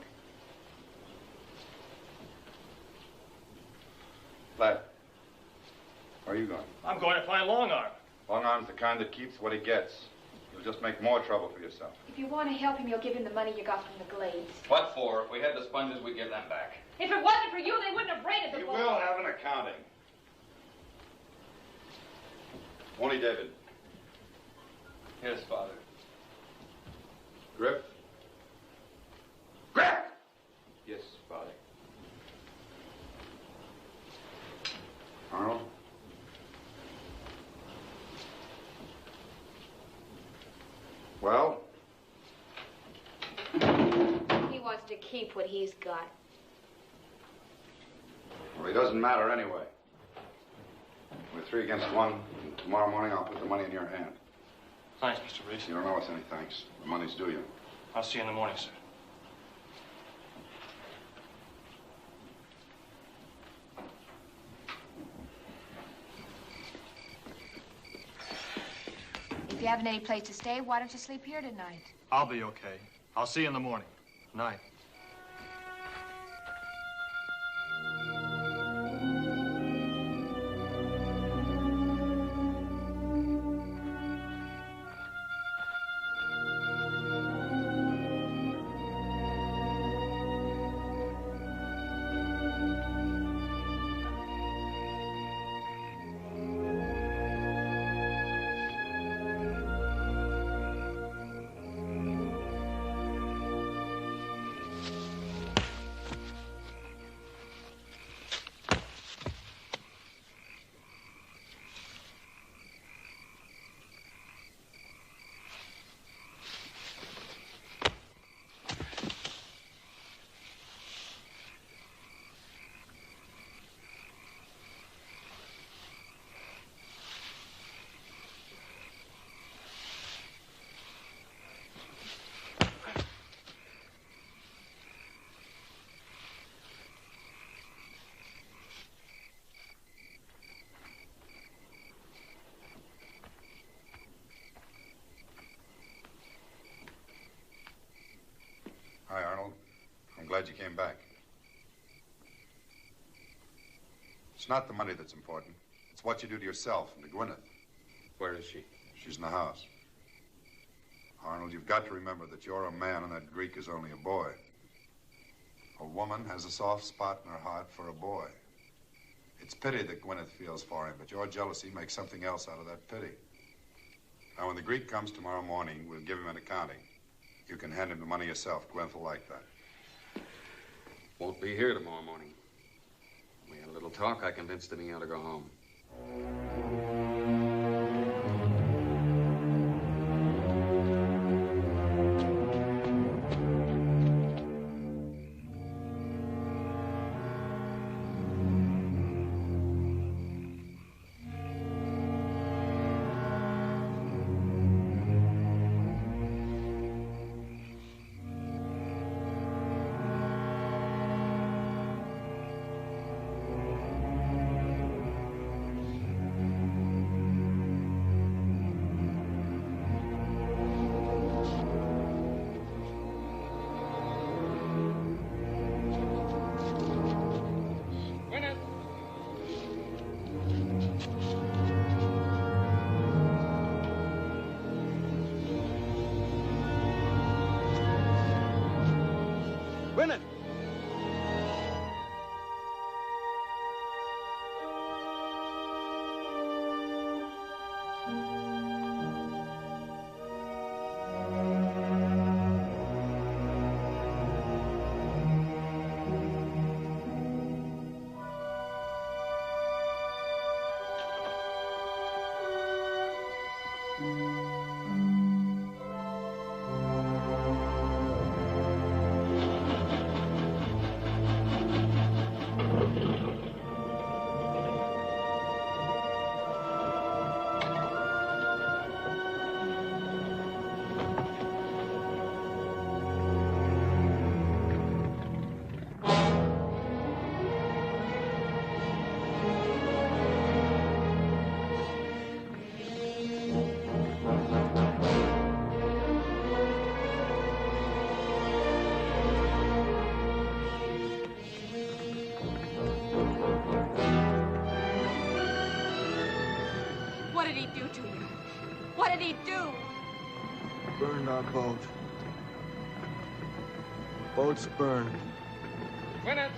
Speaker 12: Lad, where are you going?
Speaker 2: I'm going to find Long Arm.
Speaker 12: Long Arm's the kind that keeps what he gets. You'll just make more trouble for yourself.
Speaker 5: If you want to help him, you'll give him the money you got from the Glades.
Speaker 11: What for? If we had the sponges, we'd give them back.
Speaker 5: If it wasn't for you, they wouldn't have raided the
Speaker 12: You
Speaker 5: boat.
Speaker 12: will have an accounting. Only David.
Speaker 2: Yes, Father.
Speaker 12: Griff?
Speaker 8: Griff!
Speaker 2: Yes, Father.
Speaker 12: Arnold? Well?
Speaker 5: He wants to keep what he's got.
Speaker 12: Well, it doesn't matter anyway. We're 3 against 1, and tomorrow morning I'll put the money in your hand.
Speaker 2: Thanks, Mr. Reese.
Speaker 12: You don't owe us any thanks. The money's due you.
Speaker 2: I'll see you in the morning, sir.
Speaker 5: If you haven't any place to stay, why don't you sleep here tonight?
Speaker 2: I'll be okay. I'll see you in the morning. Night.
Speaker 12: Hi, Arnold. I'm glad you came back. It's not the money that's important. It's what you do to yourself and to Gwyneth.
Speaker 11: Where is she?
Speaker 12: She's in the house. Arnold, you've got to remember that you're a man and that Greek is only a boy. A woman has a soft spot in her heart for a boy. It's pity that Gwyneth feels for him, but your jealousy makes something else out of that pity. Now, when the Greek comes tomorrow morning, we'll give him an accounting. You can hand him the money yourself. Gwyneth will like that.
Speaker 11: Won't be here tomorrow morning. We had a little talk. I convinced him he ought to go home.
Speaker 15: Gwyneth!
Speaker 5: What did he do?
Speaker 2: Burned our boat. Boat's burned.
Speaker 9: Gwyneth!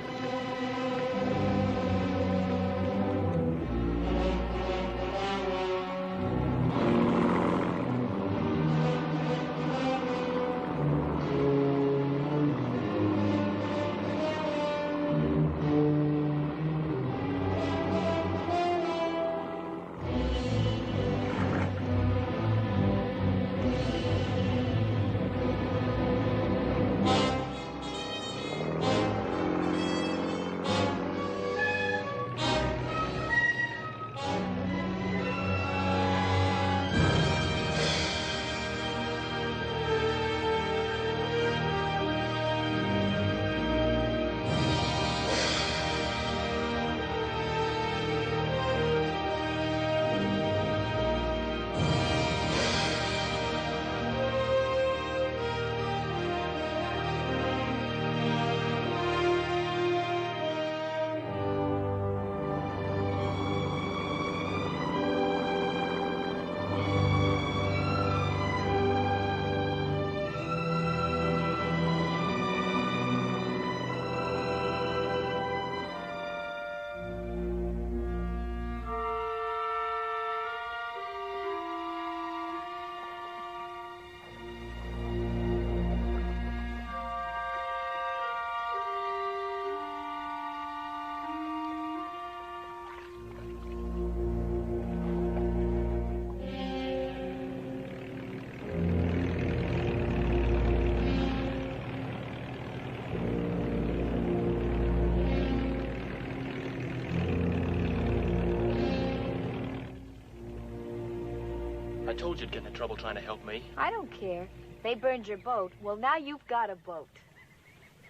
Speaker 19: I told you to get into trouble trying to help me.
Speaker 5: I don't care. They burned your boat. Well, now you've got a boat.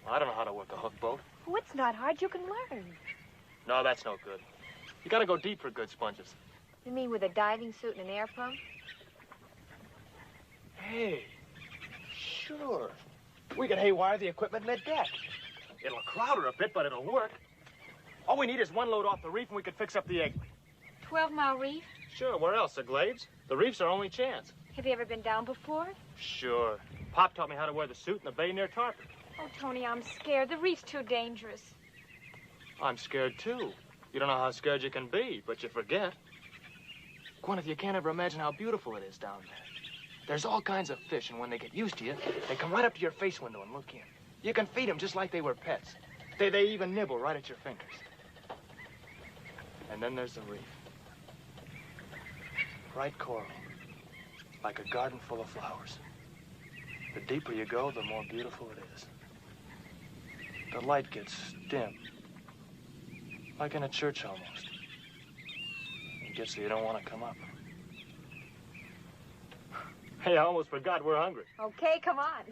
Speaker 19: I don't know how to work a hook boat.
Speaker 5: Oh, it's not hard. You can learn.
Speaker 19: No, that's no good. You gotta go deep for good sponges.
Speaker 5: You mean with a diving suit and an air pump?
Speaker 19: Hey, sure. We can haywire the equipment mid-deck. It'll crowd her a bit, but it'll work. All we need is one load off the reef and we could fix up the egg.
Speaker 5: 12-mile reef?
Speaker 19: Sure, where else? The Glades? The reef's our only chance.
Speaker 5: Have you ever been down before?
Speaker 19: Sure. Pop taught me how to wear the suit in the bay near Tarpon.
Speaker 5: Oh, Tony, I'm scared. The reef's too dangerous.
Speaker 19: I'm scared, too. You don't know how scared you can be, but you forget. Gwyneth, you can't ever imagine how beautiful it is down there. There's all kinds of fish, and when they get used to you, they come right up to your face window and look in. You can feed them just like they were pets. They even nibble right at your fingers. And then there's the reef. Bright coral, like a garden full of flowers. The deeper you go, the more beautiful it is. The light gets dim, like in a church almost. It gets so you don't want to come up. Hey, I almost forgot we're hungry.
Speaker 5: Okay, come on.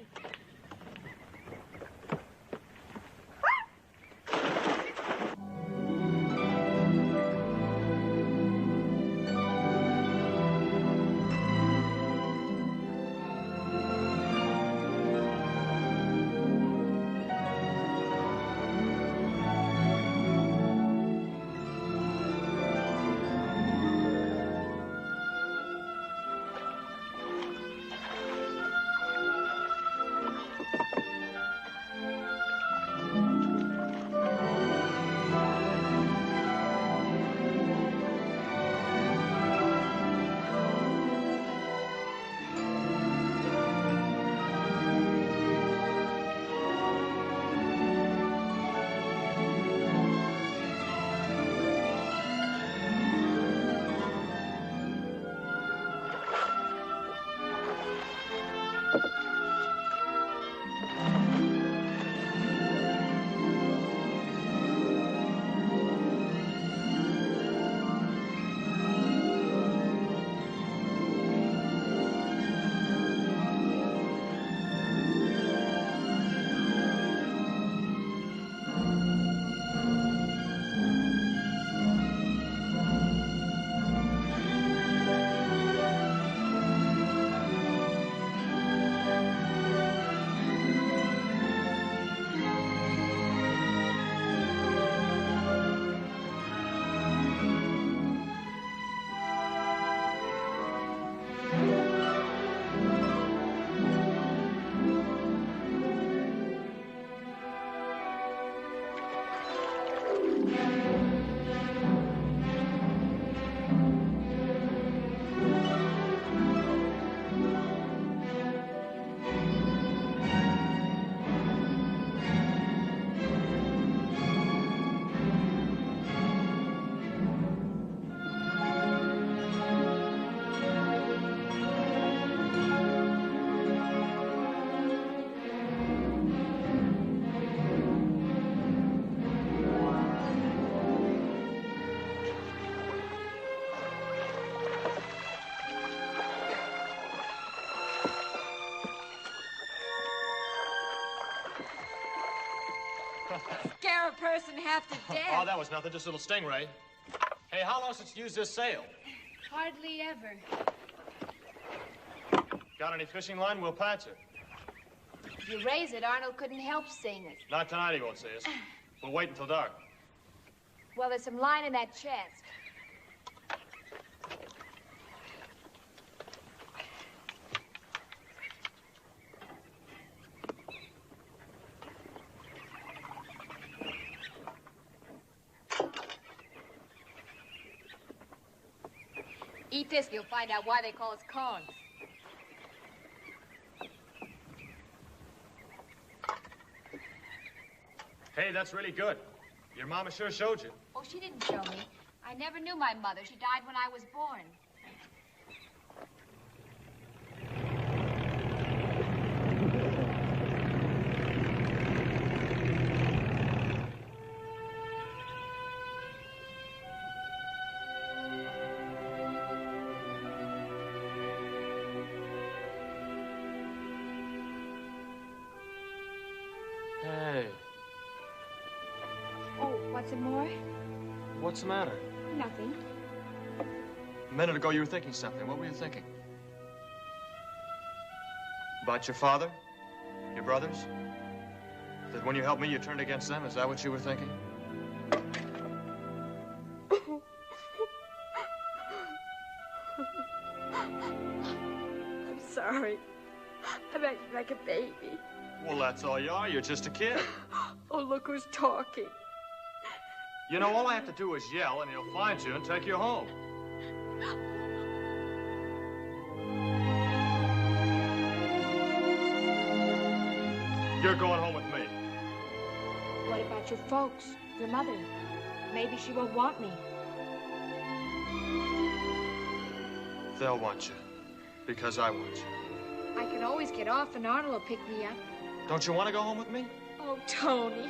Speaker 5: Scare a person half to death.
Speaker 2: Oh, that was nothing, just a little stingray. Hey, how long since you used this sail?
Speaker 5: Hardly ever.
Speaker 2: Got any fishing line? We'll patch it.
Speaker 5: If you raise it, Arnold couldn't help seeing it.
Speaker 2: Not tonight, he won't see us. We'll wait until dark.
Speaker 5: Well, there's some line in that chest. Eat this, you'll find out why they call us Conch.
Speaker 2: Hey, that's really good. Your mama sure showed you.
Speaker 5: Oh, she didn't show me. I never knew my mother. She died when I was born.
Speaker 2: Hey,
Speaker 5: Oh, what's it more?
Speaker 2: what's the matter?
Speaker 5: Nothing.
Speaker 2: A minute ago, you were thinking something. What were you thinking? About your father? Your brothers? That when you helped me, you turned against them? Is that what you were thinking?
Speaker 5: I'm sorry. I'm acting like a baby.
Speaker 2: Well, that's all you are. You're just a kid.
Speaker 5: Oh, look who's talking.
Speaker 2: You know, all I have to do is yell, and he'll find you and take you home. You're going home with me.
Speaker 5: What about your folks? Your mother? Maybe she won't want me.
Speaker 2: They'll want you. Because I want you.
Speaker 5: I can always get off and Arnold will pick me up.
Speaker 2: Don't you want to go home with me?
Speaker 5: Oh, Tony.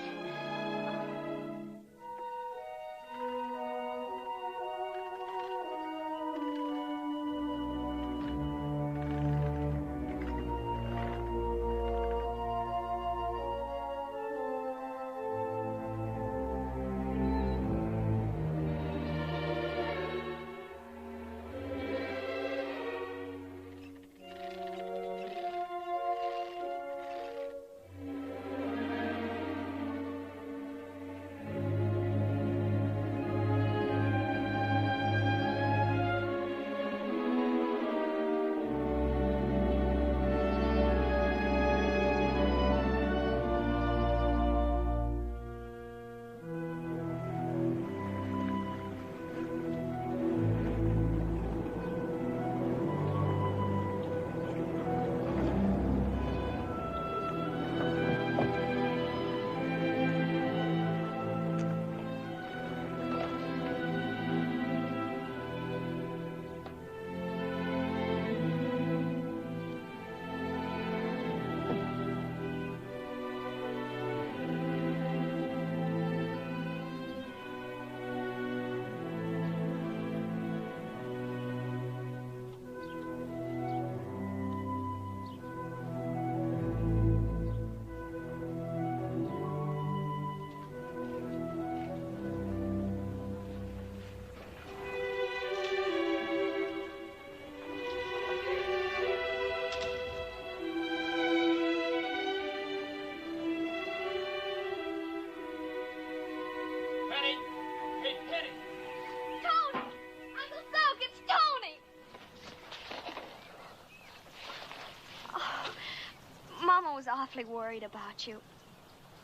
Speaker 20: Awfully worried about you.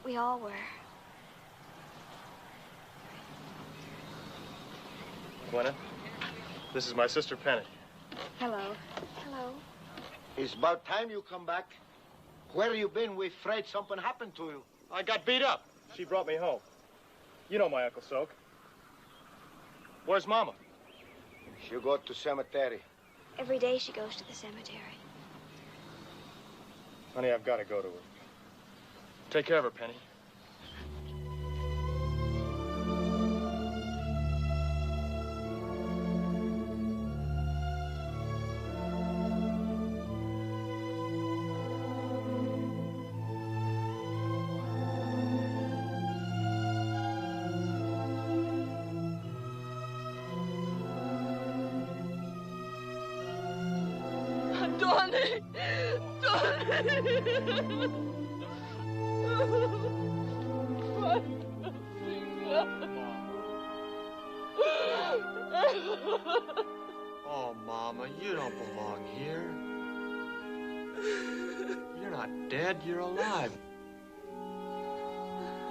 Speaker 20: We all were.
Speaker 2: Gwyneth, this is my sister Penny.
Speaker 5: Hello.
Speaker 20: Hello.
Speaker 4: It's about time you come back. Where you been? We're afraid something happened to you.
Speaker 2: I got beat up. She brought me home. You know my Uncle Soak. Where's Mama?
Speaker 4: She go to cemetery.
Speaker 20: Every day she goes to the cemetery.
Speaker 2: Honey, I've got to go to her. Take care of her, Penny.
Speaker 21: Tony!
Speaker 2: Oh, Mama, you don't belong here. You're not dead, you're alive.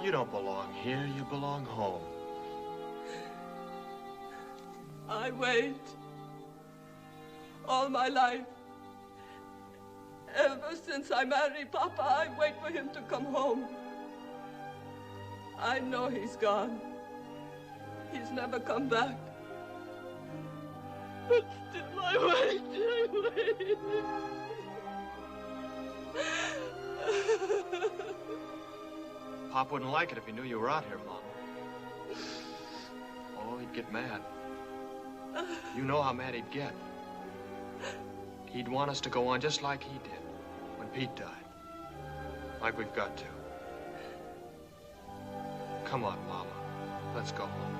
Speaker 2: You don't belong here, you belong home.
Speaker 21: I wait all my life. Ever since I married Papa, I wait for him to come home. I know he's gone. He's never come back. But still, I wait.
Speaker 2: Pop wouldn't like it if he knew you were out here, Mama. Oh, he'd get mad. You know how mad he'd get. He'd want us to go on just like he did when Pete died. Like we've got to. Come on, Mama. Let's go home.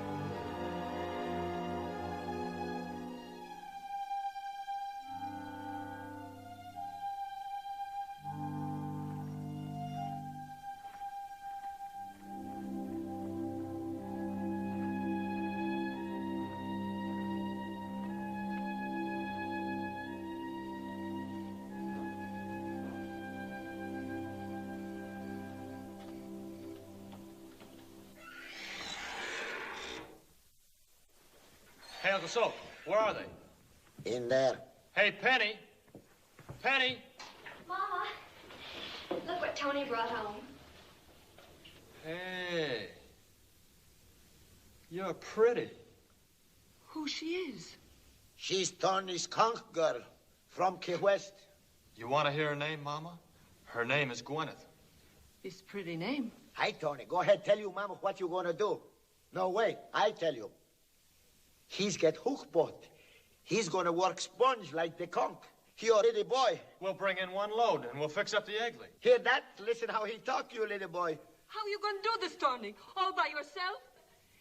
Speaker 2: Hey, Uncle Soap, where are they?
Speaker 4: In there.
Speaker 2: Hey, Penny. Penny.
Speaker 20: Mama, look what Tony brought home.
Speaker 2: Hey. You're pretty.
Speaker 21: Who she is?
Speaker 4: She's Tony's Conch girl from Key West.
Speaker 2: You want to hear her name, Mama? Her name is Gwyneth.
Speaker 21: His pretty name.
Speaker 4: Hi, Tony. Go ahead, tell you, Mama, what you gonna do. No, wait, I tell you. He's get hook boat. He's gonna work sponge like the conch. He already boy.
Speaker 2: We'll bring in one load and we'll fix up the eggly.
Speaker 4: Hear that? Listen how he talk, you little boy.
Speaker 21: How you gonna do this, Tony? All by yourself?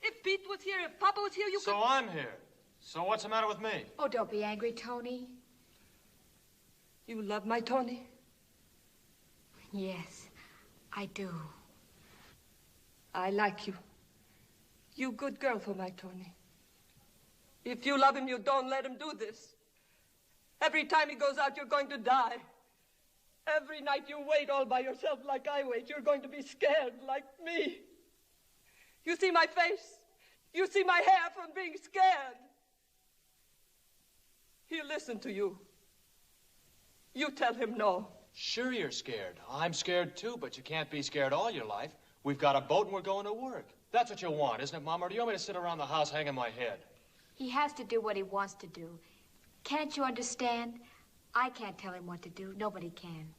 Speaker 21: If Pete was here, if Papa was here, you could...
Speaker 2: So I'm here. So what's the matter with me?
Speaker 5: Oh, don't be angry, Tony.
Speaker 21: You love my Tony?
Speaker 5: Yes, I do.
Speaker 21: I like you. You good girl for my Tony. If you love him, you don't let him do this. Every time he goes out, you're going to die. Every night you wait all by yourself like I wait. You're going to be scared like me. You see my face? You see my hair from being scared. He'll listen to you. You tell him no.
Speaker 2: Sure you're scared. I'm scared too, but you can't be scared all your life. We've got a boat and we're going to work. That's what you want, isn't it, Mama? Or do you want me to sit around the house hanging my head?
Speaker 5: He has to do what he wants to do. Can't you understand? I can't tell him what to do. Nobody can.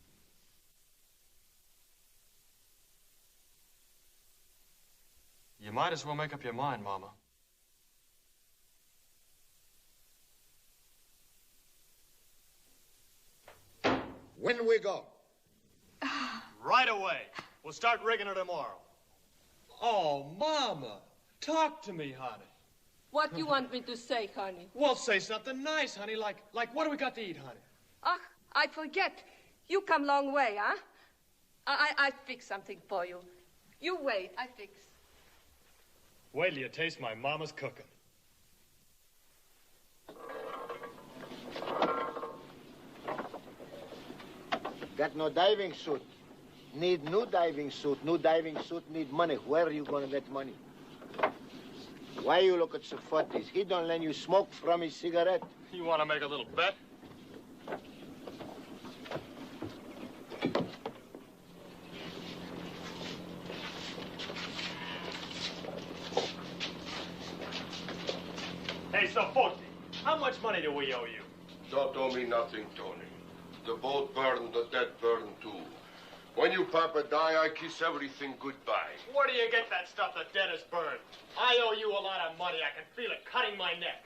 Speaker 2: You might as well make up your mind, Mama.
Speaker 4: When we go?
Speaker 2: Right away. We'll start rigging her tomorrow. Oh, Mama. Talk to me, honey.
Speaker 21: What you want me to say, honey?
Speaker 2: Well, say something nice, honey. Like what do we got to eat, honey?
Speaker 21: Ah, I forget. You come long way, huh? I fix something for you. You wait, I fix.
Speaker 2: Wait till you taste my mama's cooking.
Speaker 4: Got no diving suit. Need new diving suit. New diving suit need money. Where are you gonna get money? Why you look at Sofotis? He don't let you smoke from his cigarette.
Speaker 2: You want to make a little bet? Hey, Sofoti, how much money do we owe you?
Speaker 9: Don't owe me nothing, Tony. The boat burned, the dead burned too. When you papa die, I kiss everything goodbye.
Speaker 2: Where do you get that stuff the dead is burned? I owe you a lot of money. I can feel it cutting my neck.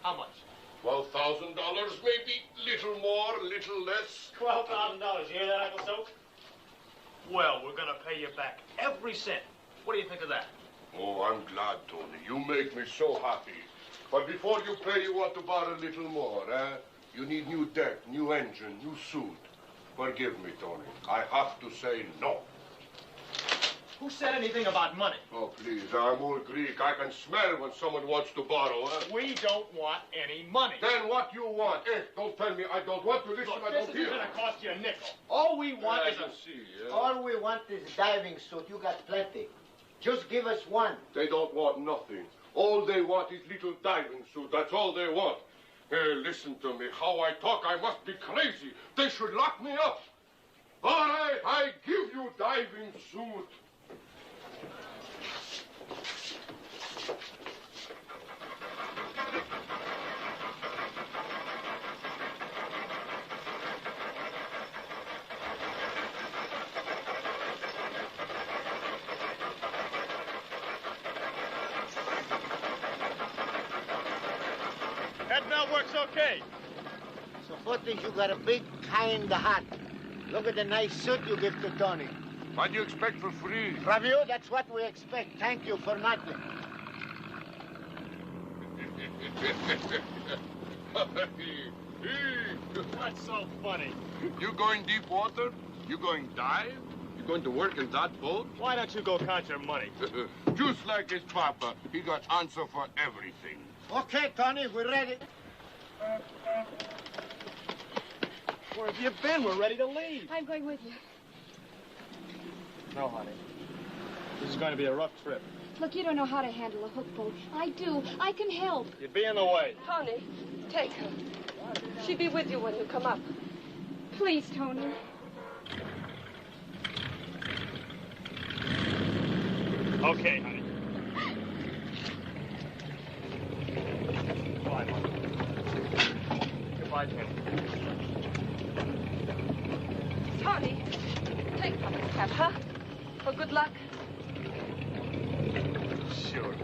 Speaker 2: How much?
Speaker 9: $12,000, maybe. Little more, little less.
Speaker 2: $12,000. You hear that, Uncle Soap? Well, we're going to pay you back every cent. What do you think of that?
Speaker 9: Oh, I'm glad, Tony. You make me so happy. But before you pay, you want to borrow a little more, eh? You need new deck, new engine, new suit. Forgive me, Tony. I have to say no.
Speaker 2: Who said anything about money?
Speaker 9: Oh, please, I'm old Greek. I can smell when someone wants to borrow, huh?
Speaker 2: We don't want any money.
Speaker 9: Then what you want? Don't tell me I don't want to listen.
Speaker 2: Look,
Speaker 9: I
Speaker 2: this
Speaker 9: don't
Speaker 2: isn't
Speaker 9: hear.
Speaker 2: going to cost you a nickel. All we want is a...
Speaker 4: All we want is diving suit. You got plenty. Just give us one.
Speaker 9: They don't want nothing. All they want is little diving suit. That's all they want. Hey, listen to me. How I talk, I must be crazy. They should lock me up. All right, I give you diving suit.
Speaker 2: Head belt works okay.
Speaker 4: So, Footage, you got a big, kind hat. Look at the nice suit you give to Tony.
Speaker 9: What do you expect for free?
Speaker 4: From you, that's what we expect. Thank you for nothing.
Speaker 2: What's so funny?
Speaker 9: You going deep water? You going dive? You going to work in that boat?
Speaker 2: Why don't you go count your money?
Speaker 9: Just like his papa, he got answer for everything.
Speaker 4: Okay, Tony, we're ready.
Speaker 2: Where have you been? We're ready to leave.
Speaker 5: I'm going with you.
Speaker 2: No, honey. This is going to be a rough trip.
Speaker 5: Look, you don't know how to handle a hook boat. I do. I can help.
Speaker 2: You'd be in the way.
Speaker 21: Tony, take her. She'll be with you when you come up.
Speaker 5: Please, Tony.
Speaker 2: Okay, honey. Goodbye, Mom. Goodbye, Tony.
Speaker 21: Tony, take Papa's cap, huh? For good luck.
Speaker 2: Sure.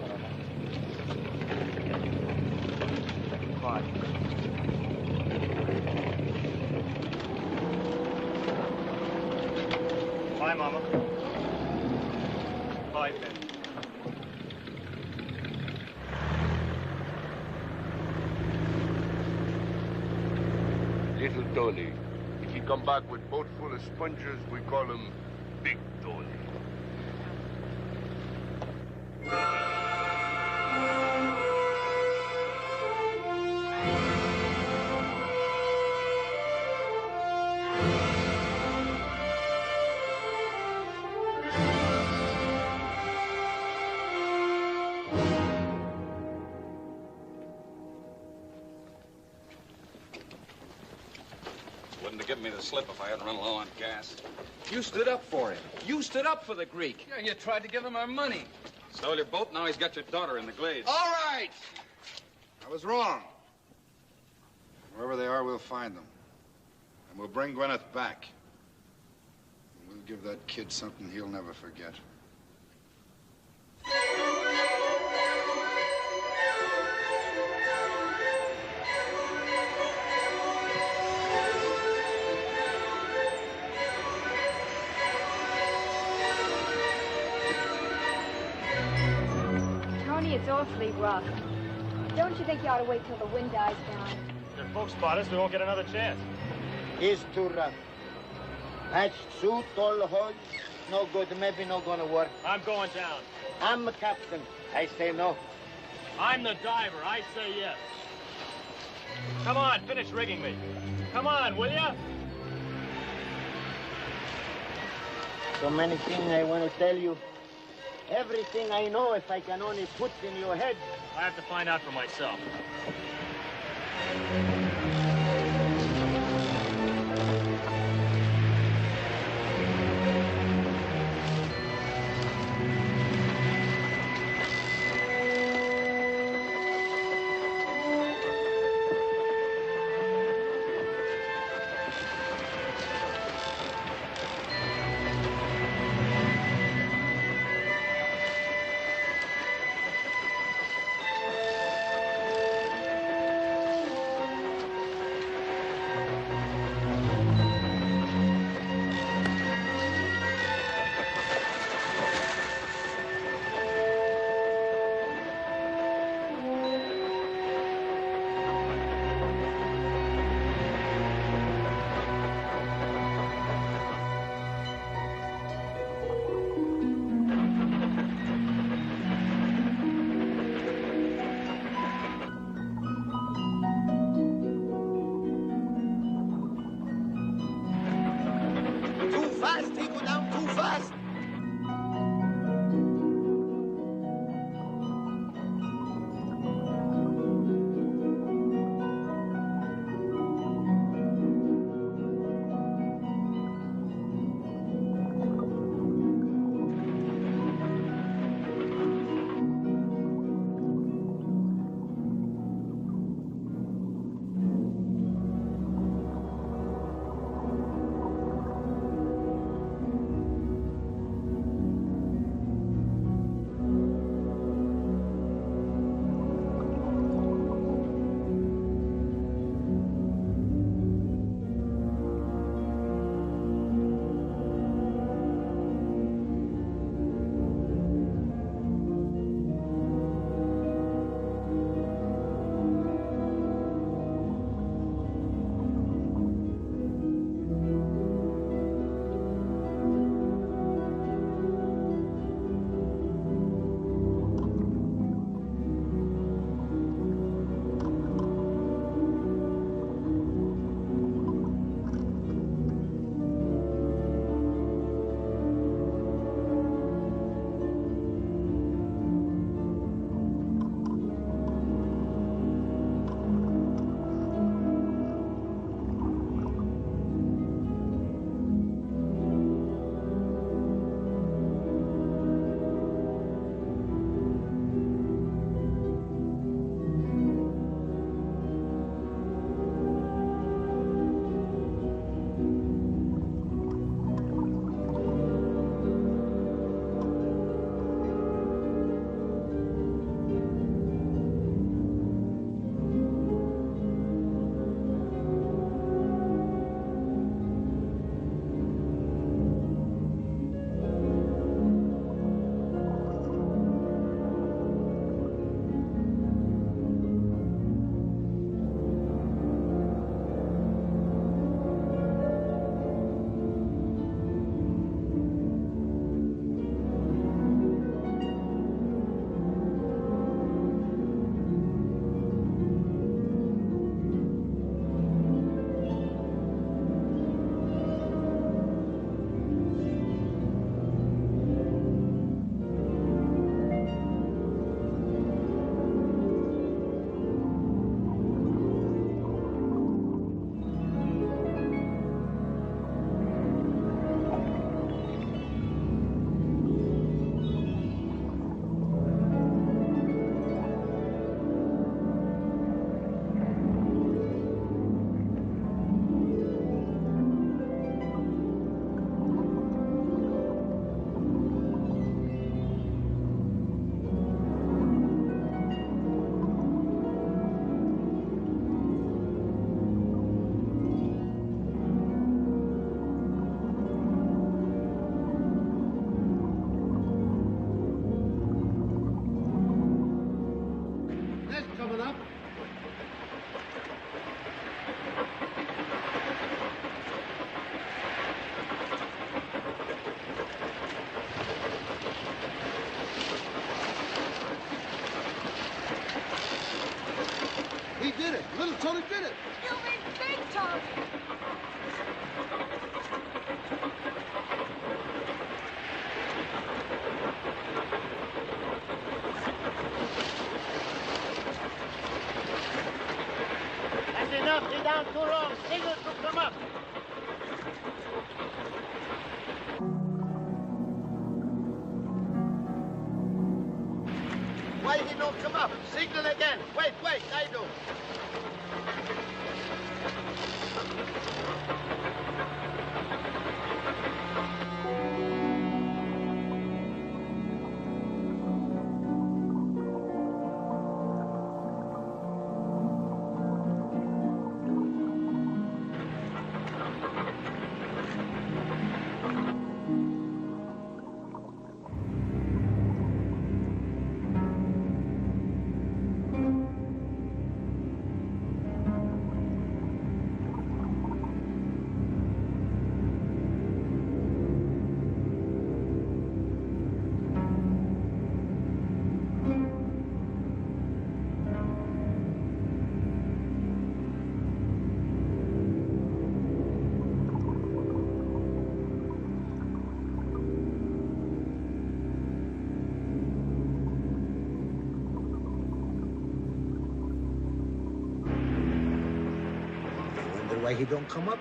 Speaker 2: Bye. Bye, Mama. Bye, Ben.
Speaker 9: Little Tony. If he come back with boat full of sponges, we call him Big Tony.
Speaker 11: Wouldn't have given me the slip if I hadn't run low on gas.
Speaker 13: You stood up for him. You stood up for the Greek.
Speaker 11: Yeah, you tried to give him our money. Stole your boat, now he's got your daughter in the glades.
Speaker 12: All right! I was wrong. Wherever they are, we'll find them. And we'll bring Gwyneth back. And we'll give that kid something he'll never forget.
Speaker 5: It's awfully rough. Don't you think you ought to wait till the wind dies down?
Speaker 2: If folks spot us, we won't get another chance.
Speaker 4: It's too rough. Patched suit, all holes, no good, maybe not gonna work.
Speaker 2: I'm going down.
Speaker 4: I'm the captain. I say no.
Speaker 2: I'm the diver. I say yes. Come on, finish rigging me. Come on, will ya?
Speaker 4: So many things I want to tell you. Everything I know, if I can only put in your head.
Speaker 2: I have to find out for myself.
Speaker 4: fast. He go down too fast.
Speaker 14: did it. Little Tony did it.
Speaker 20: You mean Big Tony?
Speaker 10: That's enough. You're down too long. Signals will come up.
Speaker 4: Why he don't come up? Signal again. Wait, I do. Why he don't come up?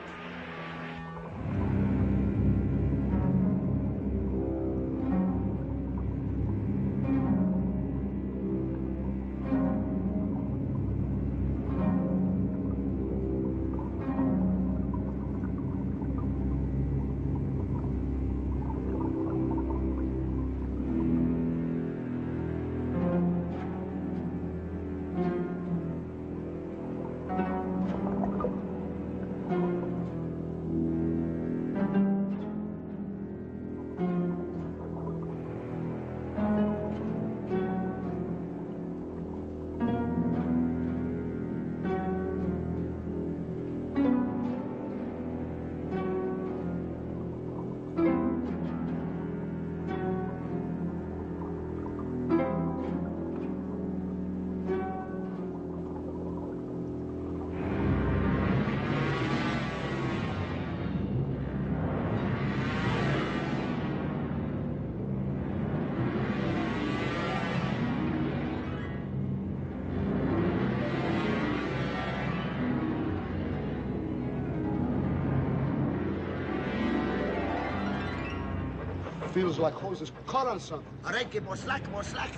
Speaker 14: Feels like hoses caught on something.
Speaker 4: All right, get more slack, more slack.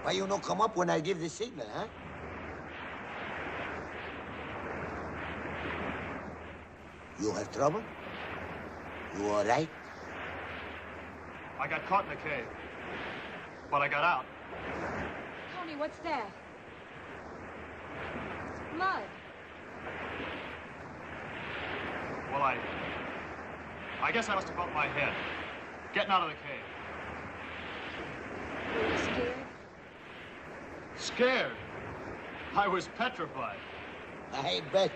Speaker 4: Why you not come up when I give the signal, huh? You have trouble? You all right?
Speaker 2: I got caught in the cave, but I got out.
Speaker 5: Tony, what's that? It's blood.
Speaker 2: Well, I guess I must have bumped my head, getting out of the cave.
Speaker 5: Were you scared?
Speaker 2: Scared? I was petrified.
Speaker 4: I bet.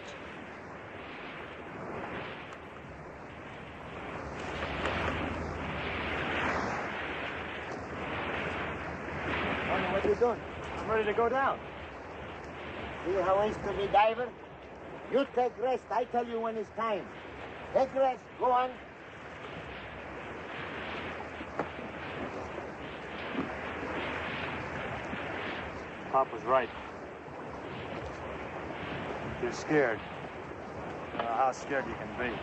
Speaker 10: Tony, what are you doing?
Speaker 2: I'm ready to go down.
Speaker 10: See how is to be diver? You take rest. I tell you when it's time. Take rest. Go on.
Speaker 2: Pop was right. You're scared. I don't know how scared you can be.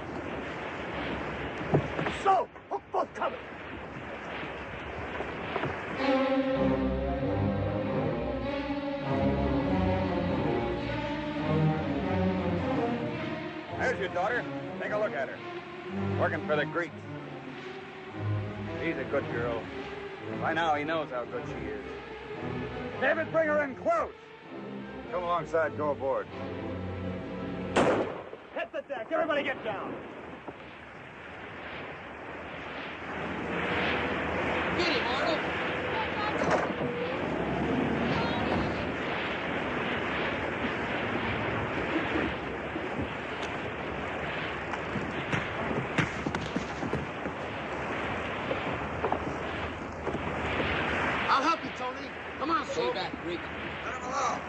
Speaker 10: So, hook boat coming.
Speaker 15: There's your daughter. Take a look at her. Working for the Greeks. She's a good girl. By now, he knows how good she is. David, bring her in close.
Speaker 12: Come alongside, go aboard.
Speaker 2: Hit the deck. Everybody get down.
Speaker 10: Get him, Arnold.
Speaker 14: I'll help you, Tony. Come on,
Speaker 10: Stay back, Greek.
Speaker 14: Let him alone.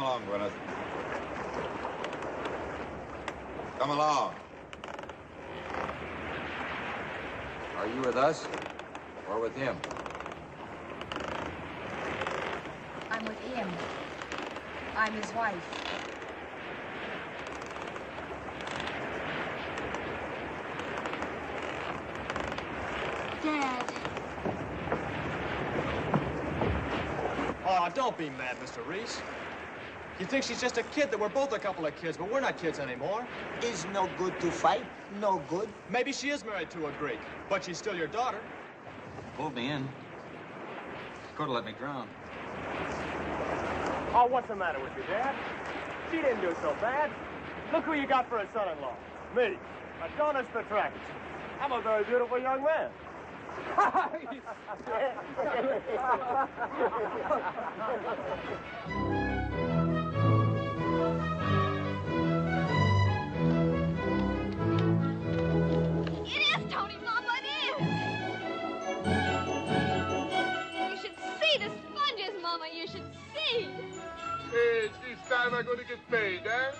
Speaker 12: Come along, Gwyneth. Come along.
Speaker 13: Are you with us or with him?
Speaker 5: I'm with him. I'm his wife.
Speaker 20: Dad.
Speaker 2: Oh, don't be mad, Mr. Rhys. You think she's just a kid, that we're both a couple of kids, but we're not kids anymore.
Speaker 4: It's no good to fight. No good.
Speaker 2: Maybe she is married to a Greek, but she's still your daughter.
Speaker 11: Pulled me in. Could have let me drown.
Speaker 2: Oh, what's the matter with you, Dad? She didn't do so bad. Look who you got for a son-in-law. Me, Tony Petrakis. I'm a very beautiful young man.
Speaker 20: It is, Tony, Mama, it is. You should see the sponges, Mama. You should see.
Speaker 9: Hey, this time I'm going to get paid, eh?